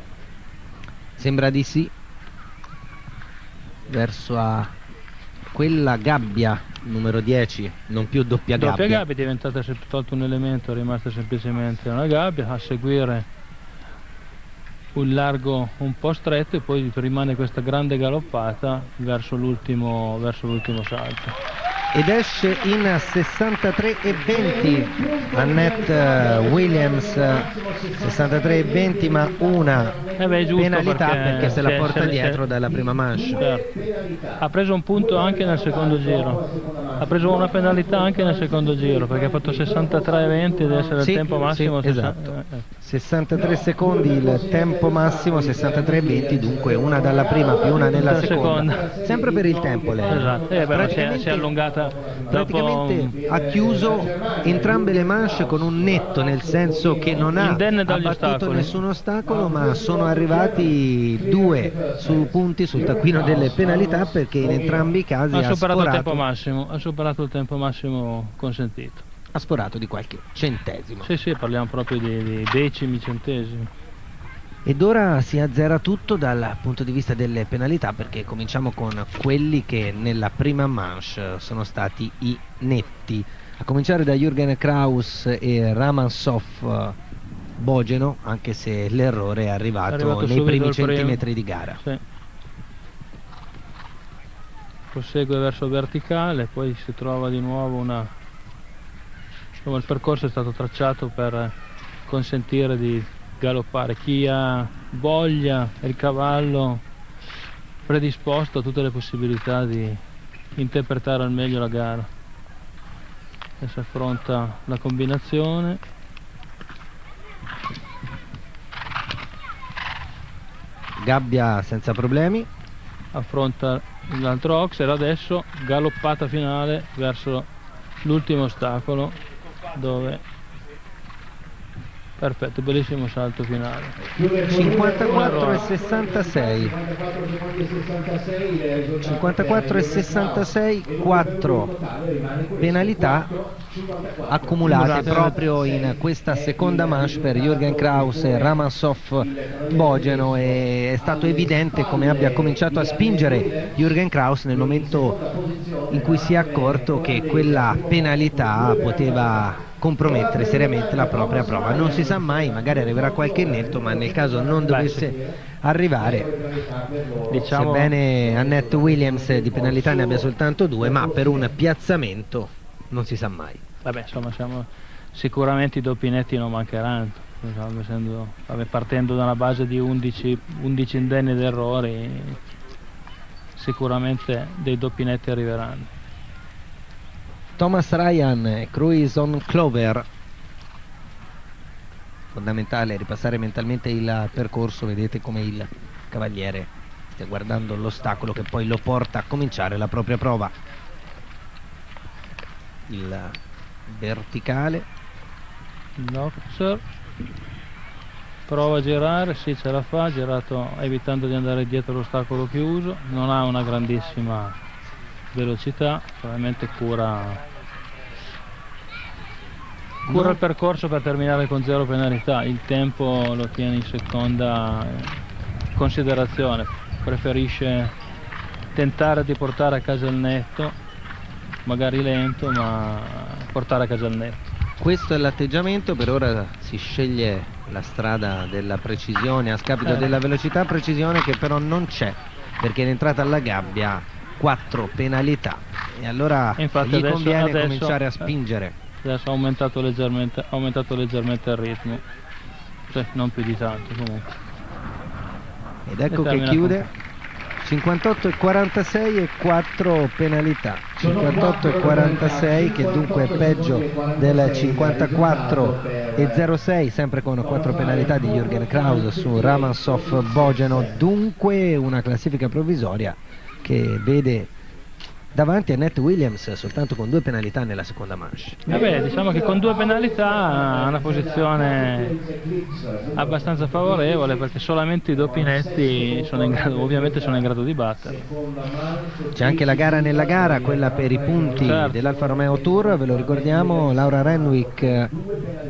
Sembra di sì, verso a quella gabbia numero 10, non più doppia gabbia. Doppia gabbia è diventata, si è tolto un elemento, è rimasta semplicemente una gabbia, a seguire un largo un po' stretto, e poi rimane questa grande galoppata verso l'ultimo salto. Ed esce in 63,20 Annette Williams, 63,20, ma una penalità perché se la porta dietro dalla prima manche. Certo. Ha preso un punto anche nel secondo giro, ha preso una penalità anche nel secondo giro, perché ha fatto 63,20 ed essere il tempo massimo. Sì, esatto. 63 secondi il tempo massimo, 63,20, dunque una dalla prima più una nella seconda. Sempre per il tempo lei. Esatto. Si è allungata. Praticamente ha chiuso entrambe le manche con un netto, nel senso che non ha abbattuto nessun ostacolo, ma sono arrivati 2 su punti sul taccuino delle penalità, perché in entrambi i casi ha superato il tempo massimo consentito. Ha sforato di qualche centesimo. Sì, parliamo proprio di decimi, centesimi. Ed ora si azzera tutto dal punto di vista delle penalità, perché cominciamo con quelli che nella prima manche sono stati i netti, a cominciare da Jürgen Kraus e Ramansov Bogeno, anche se l'errore è arrivato nei primi centimetri di gara. Sì. Prosegue verso verticale, poi si trova di nuovo il percorso è stato tracciato per consentire di galoppare. Chi ha voglia e il cavallo predisposto a tutte le possibilità di interpretare al meglio la gara. E si affronta la combinazione. Gabbia senza problemi. Affronta l'altro Oxer, adesso galoppata finale verso l'ultimo ostacolo, dove Perfetto, bellissimo salto finale. 54 e 66. 54 e 66, 4 penalità accumulate proprio in questa seconda manche per Jürgen Kraus e Ramasov Bogeno, e è stato evidente come abbia cominciato a spingere Jürgen Kraus nel momento in cui si è accorto che quella penalità poteva compromettere seriamente la propria prova. Non si sa mai, magari arriverà qualche netto, ma nel caso non dovesse arrivare, Diciamo, sebbene Annette Williams di penalità ne abbia soltanto 2, ma per un piazzamento non si sa mai. vabbè, insomma, sicuramente i doppi netti non mancheranno. Diciamo, partendo da una base di 11 indenni d'errori, sicuramente dei doppi netti arriveranno. Thomas Ryan, Cruise on Clover. Fondamentale ripassare mentalmente il percorso. Vedete come il cavaliere stia guardando l'ostacolo che poi lo porta a cominciare la propria prova. Il verticale. Loxer prova a girare, sì, ce la fa, ha girato evitando di andare dietro l'ostacolo chiuso, non ha una grandissima velocità, solamente cura il percorso per terminare con 0 penalità. Il tempo lo tiene in seconda considerazione, preferisce tentare di portare a casa il netto, magari lento, ma portare a casa il netto. Questo è l'atteggiamento. Per ora si sceglie la strada della precisione a scapito della velocità, precisione che però non c'è, perché in entrata alla gabbia 4 penalità, e allora Infatti gli conviene adesso cominciare a spingere. Adesso ha aumentato leggermente il ritmo, cioè non più di tanto comunque. Ed ecco E che termina chiude 58 e 46 e 4 penalità. 58 e 46, che dunque è peggio del 54 e 06, sempre con 4 penalità di Jürgen Kraus su Ramasov Bogeno. Dunque una classifica provvisoria che vede davanti a Annette Williams soltanto con 2 penalità nella seconda manche. Vabbè, diciamo che con 2 penalità ha una posizione abbastanza favorevole, perché solamente i doppi netti ovviamente sono in grado di batterlo. C'è anche la gara nella gara, quella per i punti dell'Alfa Romeo Tour, ve lo ricordiamo, Laura Renwick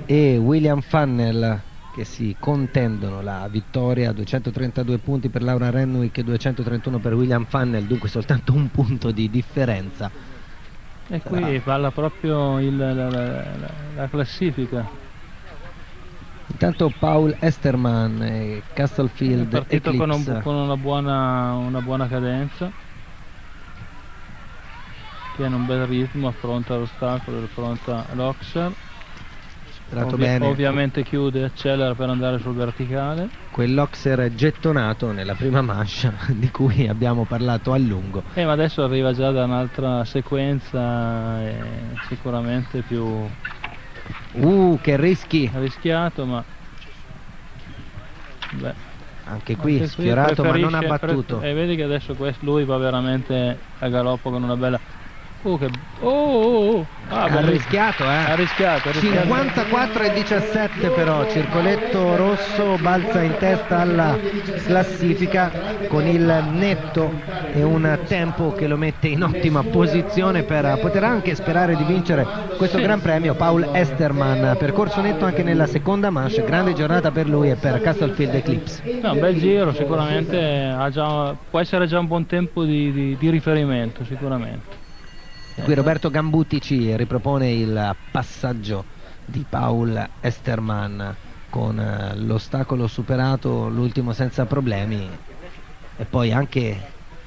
e William Funnell che si contendono la vittoria. 232 punti per Laura Renwick e 231 per William Funnell, dunque soltanto un punto di differenza. E qui parla proprio la classifica. Intanto Paul Esterman e Castlefield È partito Eclipse. con una buona cadenza, tiene un bel ritmo, affronta l'ostacolo, affronta l'Oxer. Bene. Ovviamente chiude, accelera per andare sul verticale. Quell'Oxer gettonato nella prima manche di cui abbiamo parlato a lungo. Ma adesso arriva già da un'altra sequenza, sicuramente più Che rischi! rischiato, ma beh, anche qui sfiorato ma non abbattuto. E vedi che adesso lui va veramente a galoppo con una bella... Ha rischiato, Ha rischiato. 54 e 17 però, Circoletto Rosso balza in testa alla classifica con il netto e un tempo che lo mette in ottima posizione per poter anche sperare di vincere questo Gran Premio. Paul Esterman, percorso netto anche nella seconda manche, grande giornata per lui e per Castlefield Eclipse. Un bel giro, sicuramente può essere già un buon tempo di riferimento, sicuramente. Qui Roberto Gambuti ci ripropone il passaggio di Paul Esterman con l'ostacolo superato, l'ultimo senza problemi, e poi anche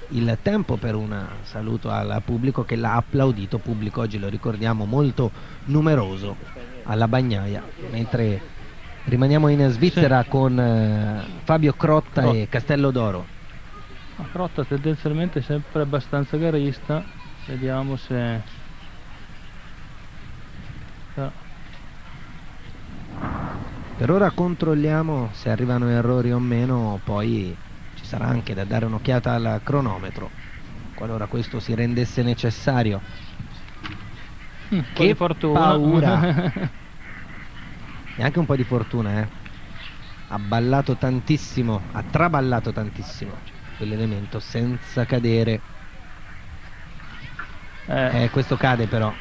il tempo per un saluto al pubblico che l'ha applaudito, pubblico oggi, lo ricordiamo, molto numeroso alla Bagnaia, mentre rimaniamo in Svizzera con Fabio Crotta e Castello d'Oro. Crotta tendenzialmente sempre abbastanza garista. Vediamo se... Per ora controlliamo se arrivano errori o meno, poi ci sarà anche da dare un'occhiata al cronometro, qualora questo si rendesse necessario. Che fortuna! Paura! e anche un po' di fortuna, ha ballato tantissimo, ha traballato tantissimo quell'elemento senza cadere. Questo cade però,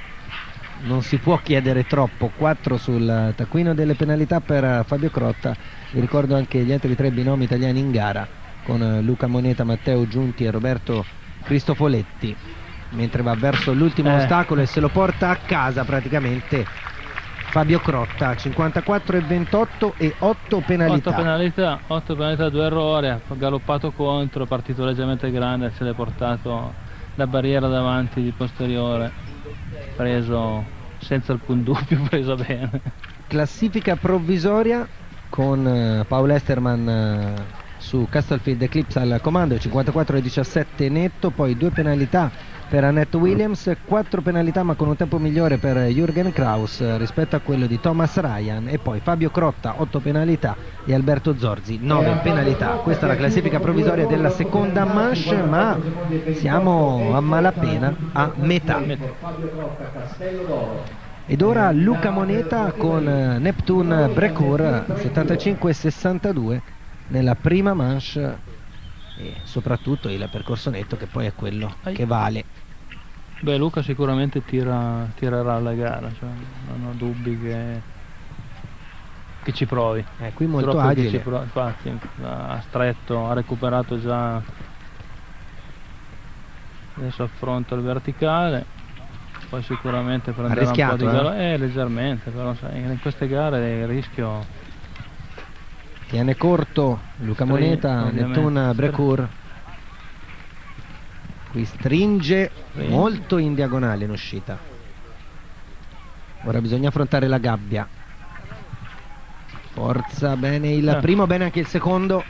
non si può chiedere troppo. 4 sul taccuino delle penalità per Fabio Crotta. Vi ricordo anche gli altri 3 binomi italiani in gara, con Luca Moneta, Matteo Giunti e Roberto Cristofoletti, mentre va verso l'ultimo ostacolo e se lo porta a casa praticamente Fabio Crotta. 54,28 e 8 penalità. 8 penalità, 2 errori, ha galoppato contro, è partito leggermente grande, se l'è portato la barriera davanti di posteriore, preso senza alcun dubbio, preso bene. Classifica provvisoria con Paul Esterman su Castlefield Eclipse al comando, 54,17 netto, poi 2 penalità per Annette Williams, 4 penalità ma con un tempo migliore per Jürgen Kraus rispetto a quello di Thomas Ryan, e poi Fabio Crotta 8 penalità e Alberto Zorzi 9 penalità. Questa è la classifica provvisoria della seconda manche, ma siamo a malapena a metà. Ed ora Luca Moneta con Neptune Brecourt 75,62 nella prima manche, e soprattutto il percorso netto che poi è quello che vale. Beh, Luca sicuramente tirerà la gara, cioè, non ho dubbi che ci provi. Qui molto agile. Infatti ha stretto, ha recuperato già, adesso affronta il verticale, poi sicuramente prenderà un po' di gara, leggermente, però sai, in queste gare il rischio. Tiene corto Luca Moneta, Neptune Brecourt. Qui stringe molto in diagonale in uscita. Ora bisogna affrontare la gabbia. Forza, bene il primo, bene anche il secondo.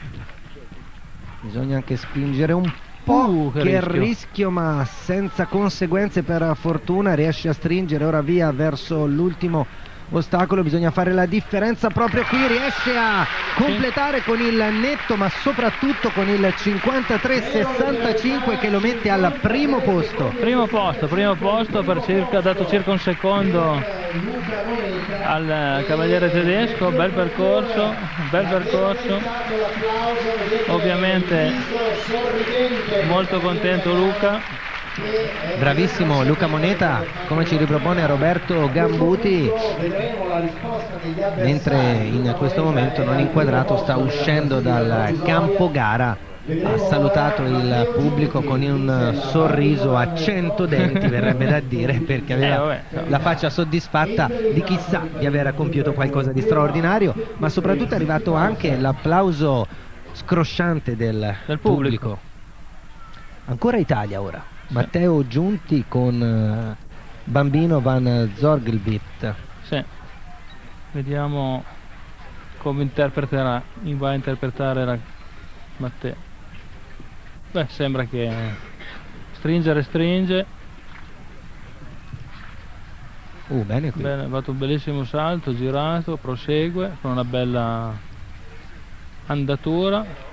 Bisogna anche spingere un po', che rischio, ma senza conseguenze per fortuna. Riesce a stringere ora via verso l'ultimo ostacolo. Bisogna fare la differenza proprio qui, riesce a completare con il netto, ma soprattutto con il 53,65 che lo mette al primo posto. Primo posto ha dato circa un secondo al cavaliere tedesco. Bel percorso, ovviamente molto contento Luca. Bravissimo Luca Moneta, come ci ripropone Roberto Gambuti, mentre in questo momento non inquadrato sta uscendo dal campo gara. Ha salutato il pubblico con un sorriso a 100 denti, verrebbe da dire, perché aveva la faccia soddisfatta di chi sa di aver compiuto qualcosa di straordinario, ma soprattutto è arrivato anche l'applauso scrosciante del pubblico. Ancora Italia ora. Matteo Giunti con Bambino Van Zorgelbit. Sì, vediamo come va a interpretare Matteo. Beh, sembra che stringe. Bene qui. Bene, ha fatto un bellissimo salto, girato, prosegue con una bella andatura.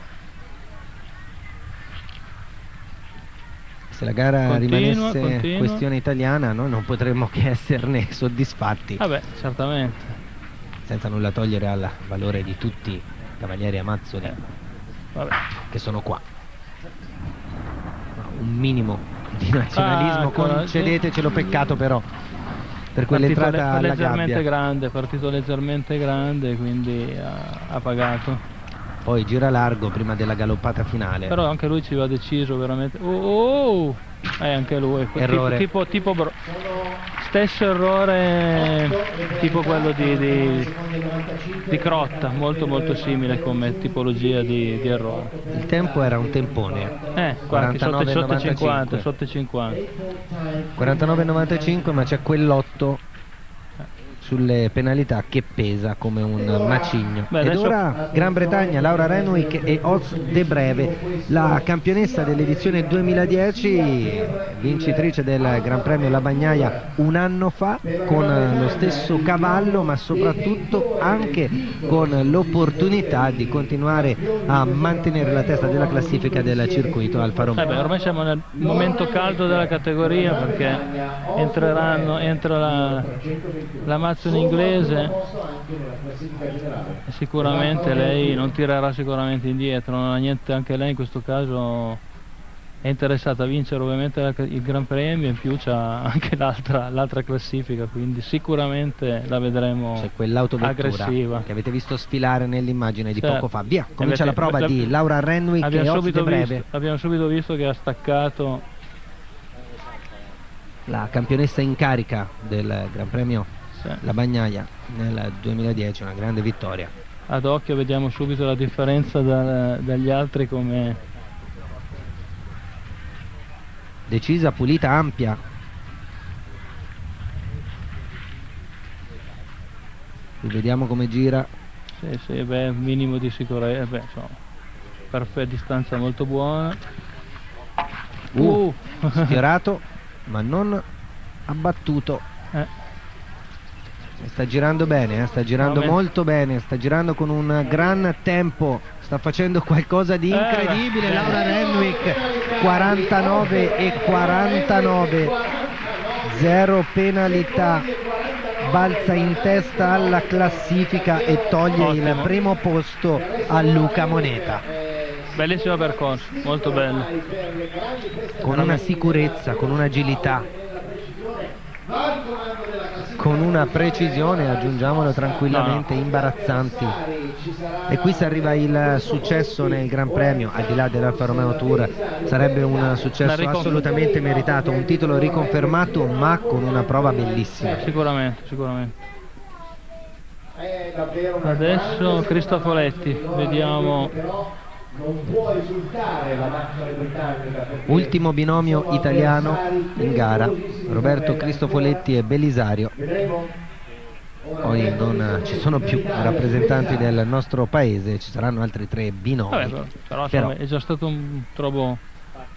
Se la gara rimanesse questione italiana, noi non potremmo che esserne soddisfatti. Vabbè, certamente. Senza nulla togliere al valore di tutti i cavalieri amazzoli che sono qua. Un minimo di nazionalismo, concedetecelo, peccato però per quell'entrata alla gabbia. Partito leggermente grande, quindi ha pagato. Poi gira largo prima della galoppata finale. Però anche lui ci va deciso veramente. Anche lui. Errore. Tipo stesso errore tipo quello di Crotta, molto simile come tipologia di errore. Il tempo era un tempone. 49,95. Sotto 50. 49,95, ma c'è quell'8 sulle penalità che pesa come un macigno. Ed ora Gran Bretagna, Laura Renwick e Oz De Breve, la campionessa dell'edizione 2010, vincitrice del Gran Premio La Bagnaia un anno fa, con lo stesso cavallo, ma soprattutto anche con l'opportunità di continuare a mantenere la testa della classifica del circuito Alfa Romeo. Ormai siamo nel momento caldo della categoria, perché entra l'Amazon inglese e sicuramente lei non tirerà sicuramente indietro, non ha niente, anche lei in questo caso è interessata a vincere ovviamente il Gran Premio, in più c'ha anche l'altra classifica, quindi sicuramente la vedremo C'è quell'autovettura aggressiva. che avete visto sfilare nell'immagine di Certo. poco fa. Via, comincia la prova di Laura Renwick e ospite breve. Abbiamo subito visto che ha staccato La campionessa in carica del Gran Premio sì. La Bagnaia nel 2010, una grande vittoria. Ad occhio vediamo subito la differenza dagli altri, come Decisa, pulita, ampia. Vediamo come gira. sì, beh, minimo di sicurezza, beh, insomma, perfetta, distanza molto buona. Sfiorato, ma non abbattuto. Sta girando bene, sta girando molto bene, sta girando con un gran tempo, sta facendo qualcosa di incredibile. Laura Renwick 49 e 49, zero penalità, balza in testa alla classifica e toglie il primo posto a Luca Moneta. Bellissimo percorso, molto bello, con una sicurezza, con un'agilità, con una precisione, aggiungiamolo tranquillamente, imbarazzanti. E qui si arriva il successo nel Gran Premio, al di là dell'Alfa Romeo Tour, sarebbe un successo assolutamente meritato, un titolo riconfermato, ma con una prova bellissima. Sicuramente. Adesso Cristofoletti, vediamo. Non può risultare la macchina britannica. Ultimo binomio italiano in gara, Roberto Cristofoletti e Belisario. Poi non ci sono più rappresentanti del nostro paese, ci saranno altri 3 binomi. Però è già stato trovo,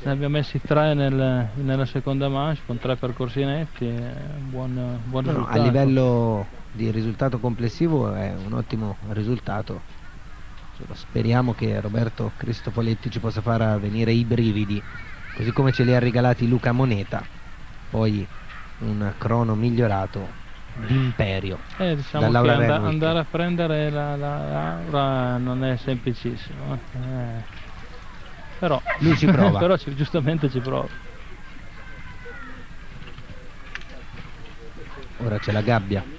ne abbiamo messi 3 nella seconda manche con 3 percorsi netti, buon risultato. A livello di risultato complessivo è un ottimo risultato. Speriamo che Roberto Cristofoletti ci possa far venire i brividi, così come ce li ha regalati Luca Moneta. Poi un crono migliorato d'imperio. Diciamo da che andare a prendere la Laura non è semplicissimo, però lui ci prova. Però giustamente ci prova. Ora c'è la gabbia.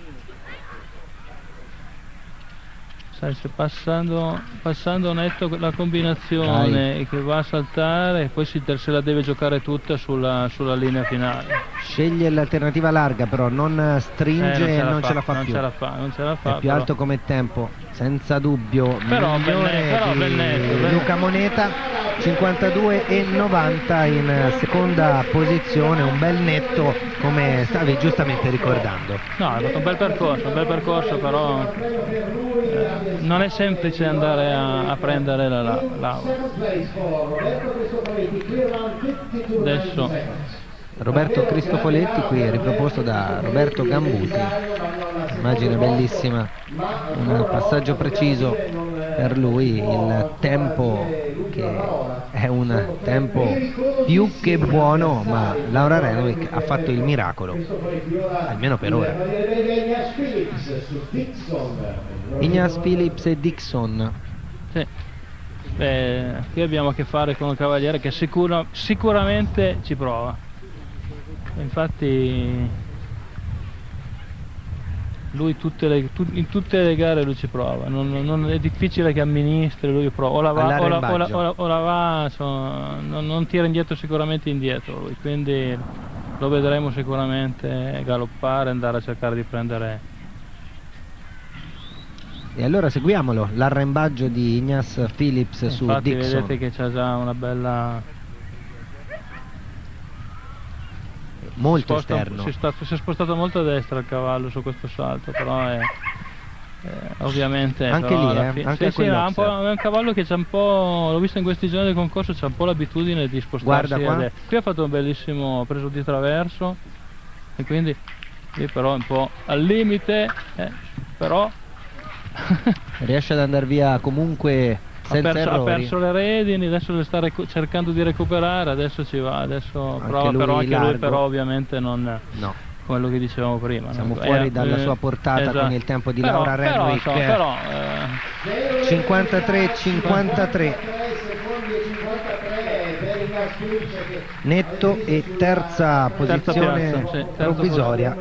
Passando netto la combinazione che va a saltare, e poi se la deve giocare tutta sulla linea finale. Sceglie l'alternativa larga, però non stringe e non ce la fa più. Non ce la fa. È più alto come tempo, senza dubbio. Però migliore di Luca Moneta, 52 e 90 in seconda posizione, un bel netto, come stavi giustamente ricordando. No, è un bel percorso, però non è semplice andare a prendere la adesso Roberto Cristofoletti, qui riproposto da Roberto Gambuti, immagine bellissima, un passaggio preciso per lui, il tempo che è un tempo più che buono, ma Laura Renwick ha fatto il miracolo, almeno per ora. Ignace Phillips e Dixon. Sì. Qui abbiamo a che fare con un cavaliere che sicuramente ci prova. Infatti lui in tutte le gare lui ci prova, non è difficile che amministri, lui prova, o la va, non tira indietro sicuramente indietro lui, quindi lo vedremo sicuramente galoppare, andare a cercare di prendere. E allora seguiamolo, l'arrembaggio di Ignace Phillips su Infatti Dixon. vedete che c'ha già una bella... molto esterno. Si è spostato molto a destra il cavallo su questo salto, però è ovviamente anche però lì anche è un cavallo che c'ha un po', l'ho visto in questi giorni del concorso, c'ha un po' l'abitudine di spostarsi. Guarda qua. Qui ha fatto un bellissimo, ha preso di traverso e quindi lì però un po' al limite, però riesce ad andare via comunque senza ha perso le redini, adesso le sta cercando di recuperare, adesso ci va, adesso anche prova, lui però anche largo. lui però ovviamente non quello che dicevamo prima. Siamo fuori dalla sua portata, esatto. con il tempo di Laura Renwick. 53-53 netto e terza posizione provvisoria,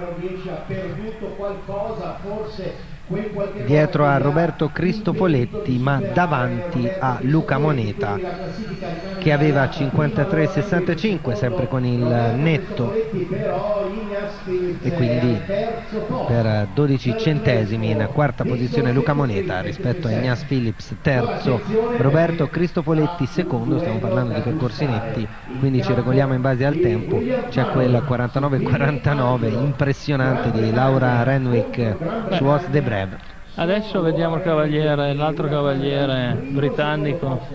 dietro a Roberto Cristofoletti, ma davanti a Luca Moneta che aveva 53-65, sempre con il netto, e quindi per 12 centesimi in quarta posizione Luca Moneta rispetto a Ignace Phillips terzo, Roberto Cristofoletti secondo. Stiamo parlando di percorsi netti, quindi ci regoliamo in base al tempo. C'è quel 49-49 impressionante di Laura Renwick su Os de Brev. Adesso vediamo il cavaliere, l'altro cavaliere britannico,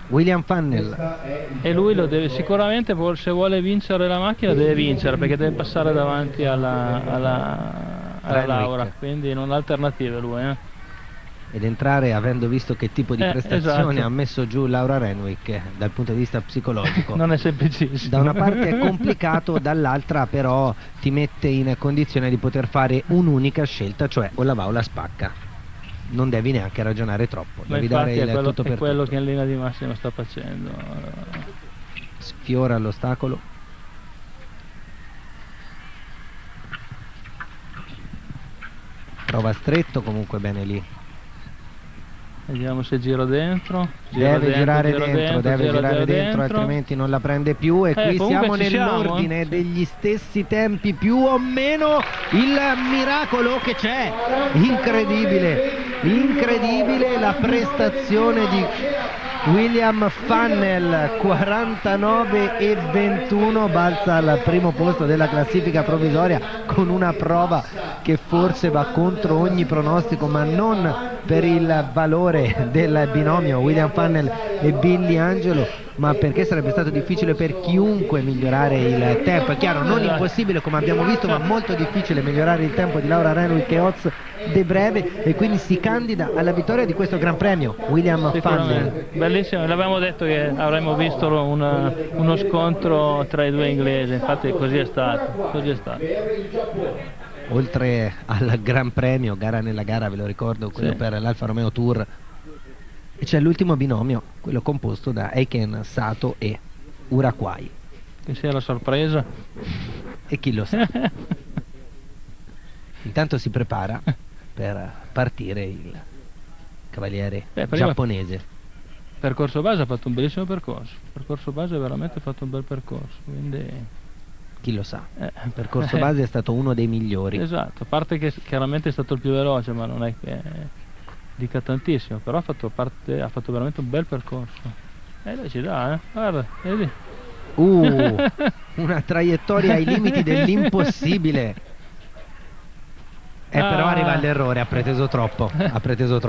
William Funnell, e lui lo deve sicuramente, se vuole vincere la macchina deve vincere, perché deve passare davanti alla Laura, quindi non ha alternative lui, ed entrare avendo visto che tipo di prestazione esatto. ha messo giù Laura Renwick dal punto di vista psicologico. Non è semplicissimo. Da una parte è complicato, dall'altra però ti mette in condizione di poter fare un'unica scelta, cioè o la va o la spacca. Non devi neanche ragionare troppo, Ma devi dare il tutto per è quello tutto. che in linea di massima sta facendo. Sfiora l'ostacolo. Prova stretto, comunque bene lì. Vediamo se giro dentro. Deve girare dentro, altrimenti non la prende più. E qui siamo nell'ordine degli stessi tempi, più o meno. Il miracolo che c'è, incredibile la prestazione di William Funnell, 49-21, balza al primo posto della classifica provvisoria con una prova che forse va contro ogni pronostico, ma non per il valore del binomio William Funnell e Billy Angelo, ma perché sarebbe stato difficile per chiunque migliorare il tempo. È chiaro, non impossibile come abbiamo visto, ma molto difficile migliorare il tempo di Laura Renwick e Os de Breve, e quindi si candida alla vittoria di questo Gran Premio William Funnell. Bellissimo, l'avevamo detto che avremmo visto uno scontro tra i due inglesi, infatti così è stato. Oltre al Gran Premio, gara nella gara, ve lo ricordo, quello per l'Alfa Romeo Tour, e c'è l'ultimo binomio, quello composto da Eiken Sato e Uraquai. Che sia la sorpresa. E chi lo sa. Intanto si prepara per partire il cavaliere giapponese. Percorso base ha fatto un bellissimo percorso. Percorso base ha veramente fatto un bel percorso, quindi chi lo sa, il percorso base è stato uno dei migliori. Esatto, a parte che chiaramente è stato il più veloce, ma non è che dica tantissimo, però ha fatto veramente un bel percorso. E lei ci dà, guarda, vedi. Una traiettoria ai limiti dell'impossibile. Però arriva all'errore, ha preteso troppo. Ha preteso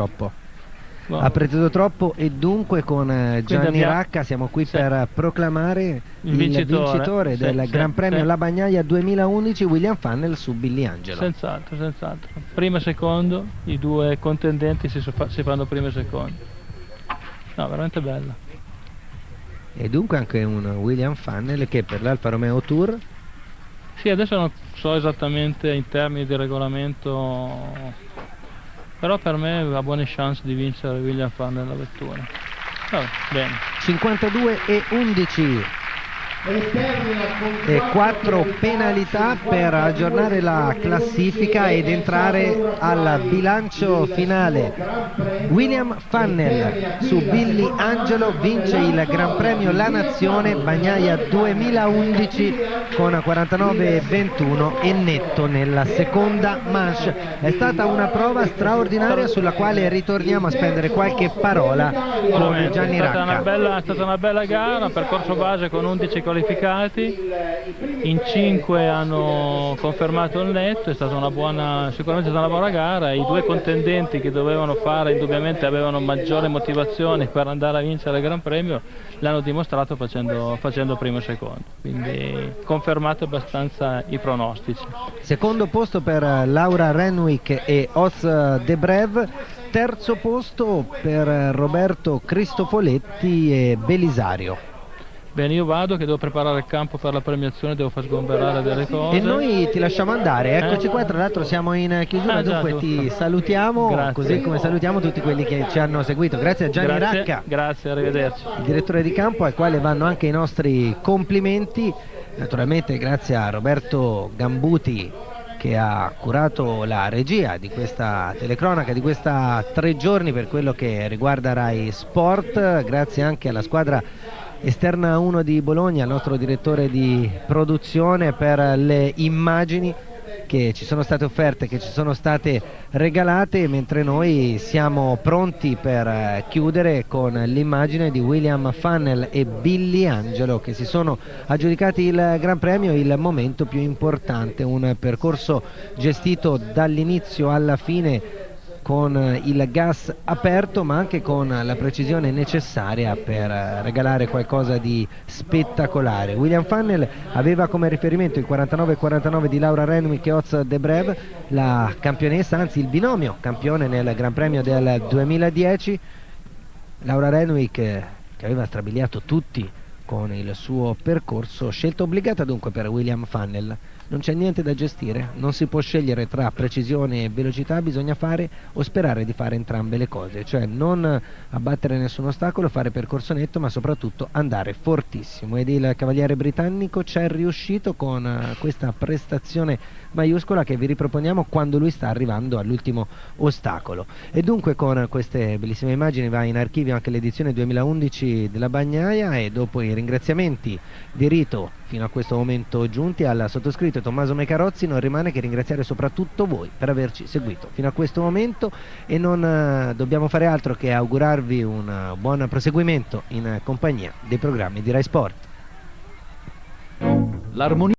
troppo, e dunque con Gianni Racca siamo qui per proclamare il vincitore del Gran Premio La Bagnaia 2011, William Funnell su Billy Angelo. Senz'altro. Primo e secondo, i due contendenti si fanno primo e secondo. No, veramente bella. E dunque anche un William Funnell che per l'Alfa Romeo Tour. Sì, adesso non so esattamente in termini di regolamento, però per me ha buone chance di vincere William Funnell la vettura. Vabbè, bene. 52-11 e 4 penalità per aggiornare la classifica ed entrare al bilancio finale. William Funnell su Billy Angelo vince il Gran Premio La Nazione Bagnaia 2011 con 49-21 e netto nella seconda manche. È stata una prova straordinaria sulla quale ritorniamo a spendere qualche parola con Gianni Racca. È stata una bella gara, percorso base con 11 qualificati, in 5 hanno confermato il netto, è stata sicuramente una buona gara. I due contendenti che dovevano fare, indubbiamente avevano maggiore motivazione per andare a vincere il Gran Premio, l'hanno dimostrato facendo primo e secondo, quindi confermato abbastanza i pronostici. Secondo posto per Laura Renwick e Os de Brev, terzo posto per Roberto Cristofoletti e Belisario. Bene, io vado che devo preparare il campo per la premiazione, devo far sgomberare delle cose. E noi ti lasciamo andare, eccoci qua, tra l'altro siamo in chiusura, Già, dunque giusto. ti salutiamo, Grazie. così come salutiamo tutti quelli che ci hanno seguito. Grazie a Gianni Racca, Grazie, arrivederci. il direttore di campo, al quale vanno anche i nostri complimenti. Naturalmente grazie a Roberto Gambuti, che ha curato la regia di questa telecronaca, di questa 3 giorni per quello che riguarda Rai Sport. Grazie anche alla squadra Esterna 1 di Bologna, al nostro direttore di produzione, per le immagini che ci sono state offerte, che ci sono state regalate, mentre noi siamo pronti per chiudere con l'immagine di William Funnell e Billy Angelo, che si sono aggiudicati il Gran Premio, il momento più importante, un percorso gestito dall'inizio alla fine con il gas aperto, ma anche con la precisione necessaria per regalare qualcosa di spettacolare. William Funnell aveva come riferimento il 49-49 di Laura Renwick e Oz De Brev, la campionessa, anzi il binomio campione nel Gran Premio del 2010. Laura Renwick, che aveva strabiliato tutti con il suo percorso, scelta obbligata dunque per William Funnell. Non c'è niente da gestire, non si può scegliere tra precisione e velocità, bisogna fare o sperare di fare entrambe le cose, cioè non abbattere nessun ostacolo, fare percorso netto, ma soprattutto andare fortissimo, ed il cavaliere britannico c'è riuscito con questa prestazione maiuscola che vi riproponiamo quando lui sta arrivando all'ultimo ostacolo. E dunque con queste bellissime immagini va in archivio anche l'edizione 2011 della Bagnaia, e dopo i ringraziamenti di rito fino a questo momento giunti al sottoscritto Tommaso Mecarozzi, non rimane che ringraziare soprattutto voi per averci seguito fino a questo momento, e non dobbiamo fare altro che augurarvi un buon proseguimento in compagnia dei programmi di Rai Sport. L'armonia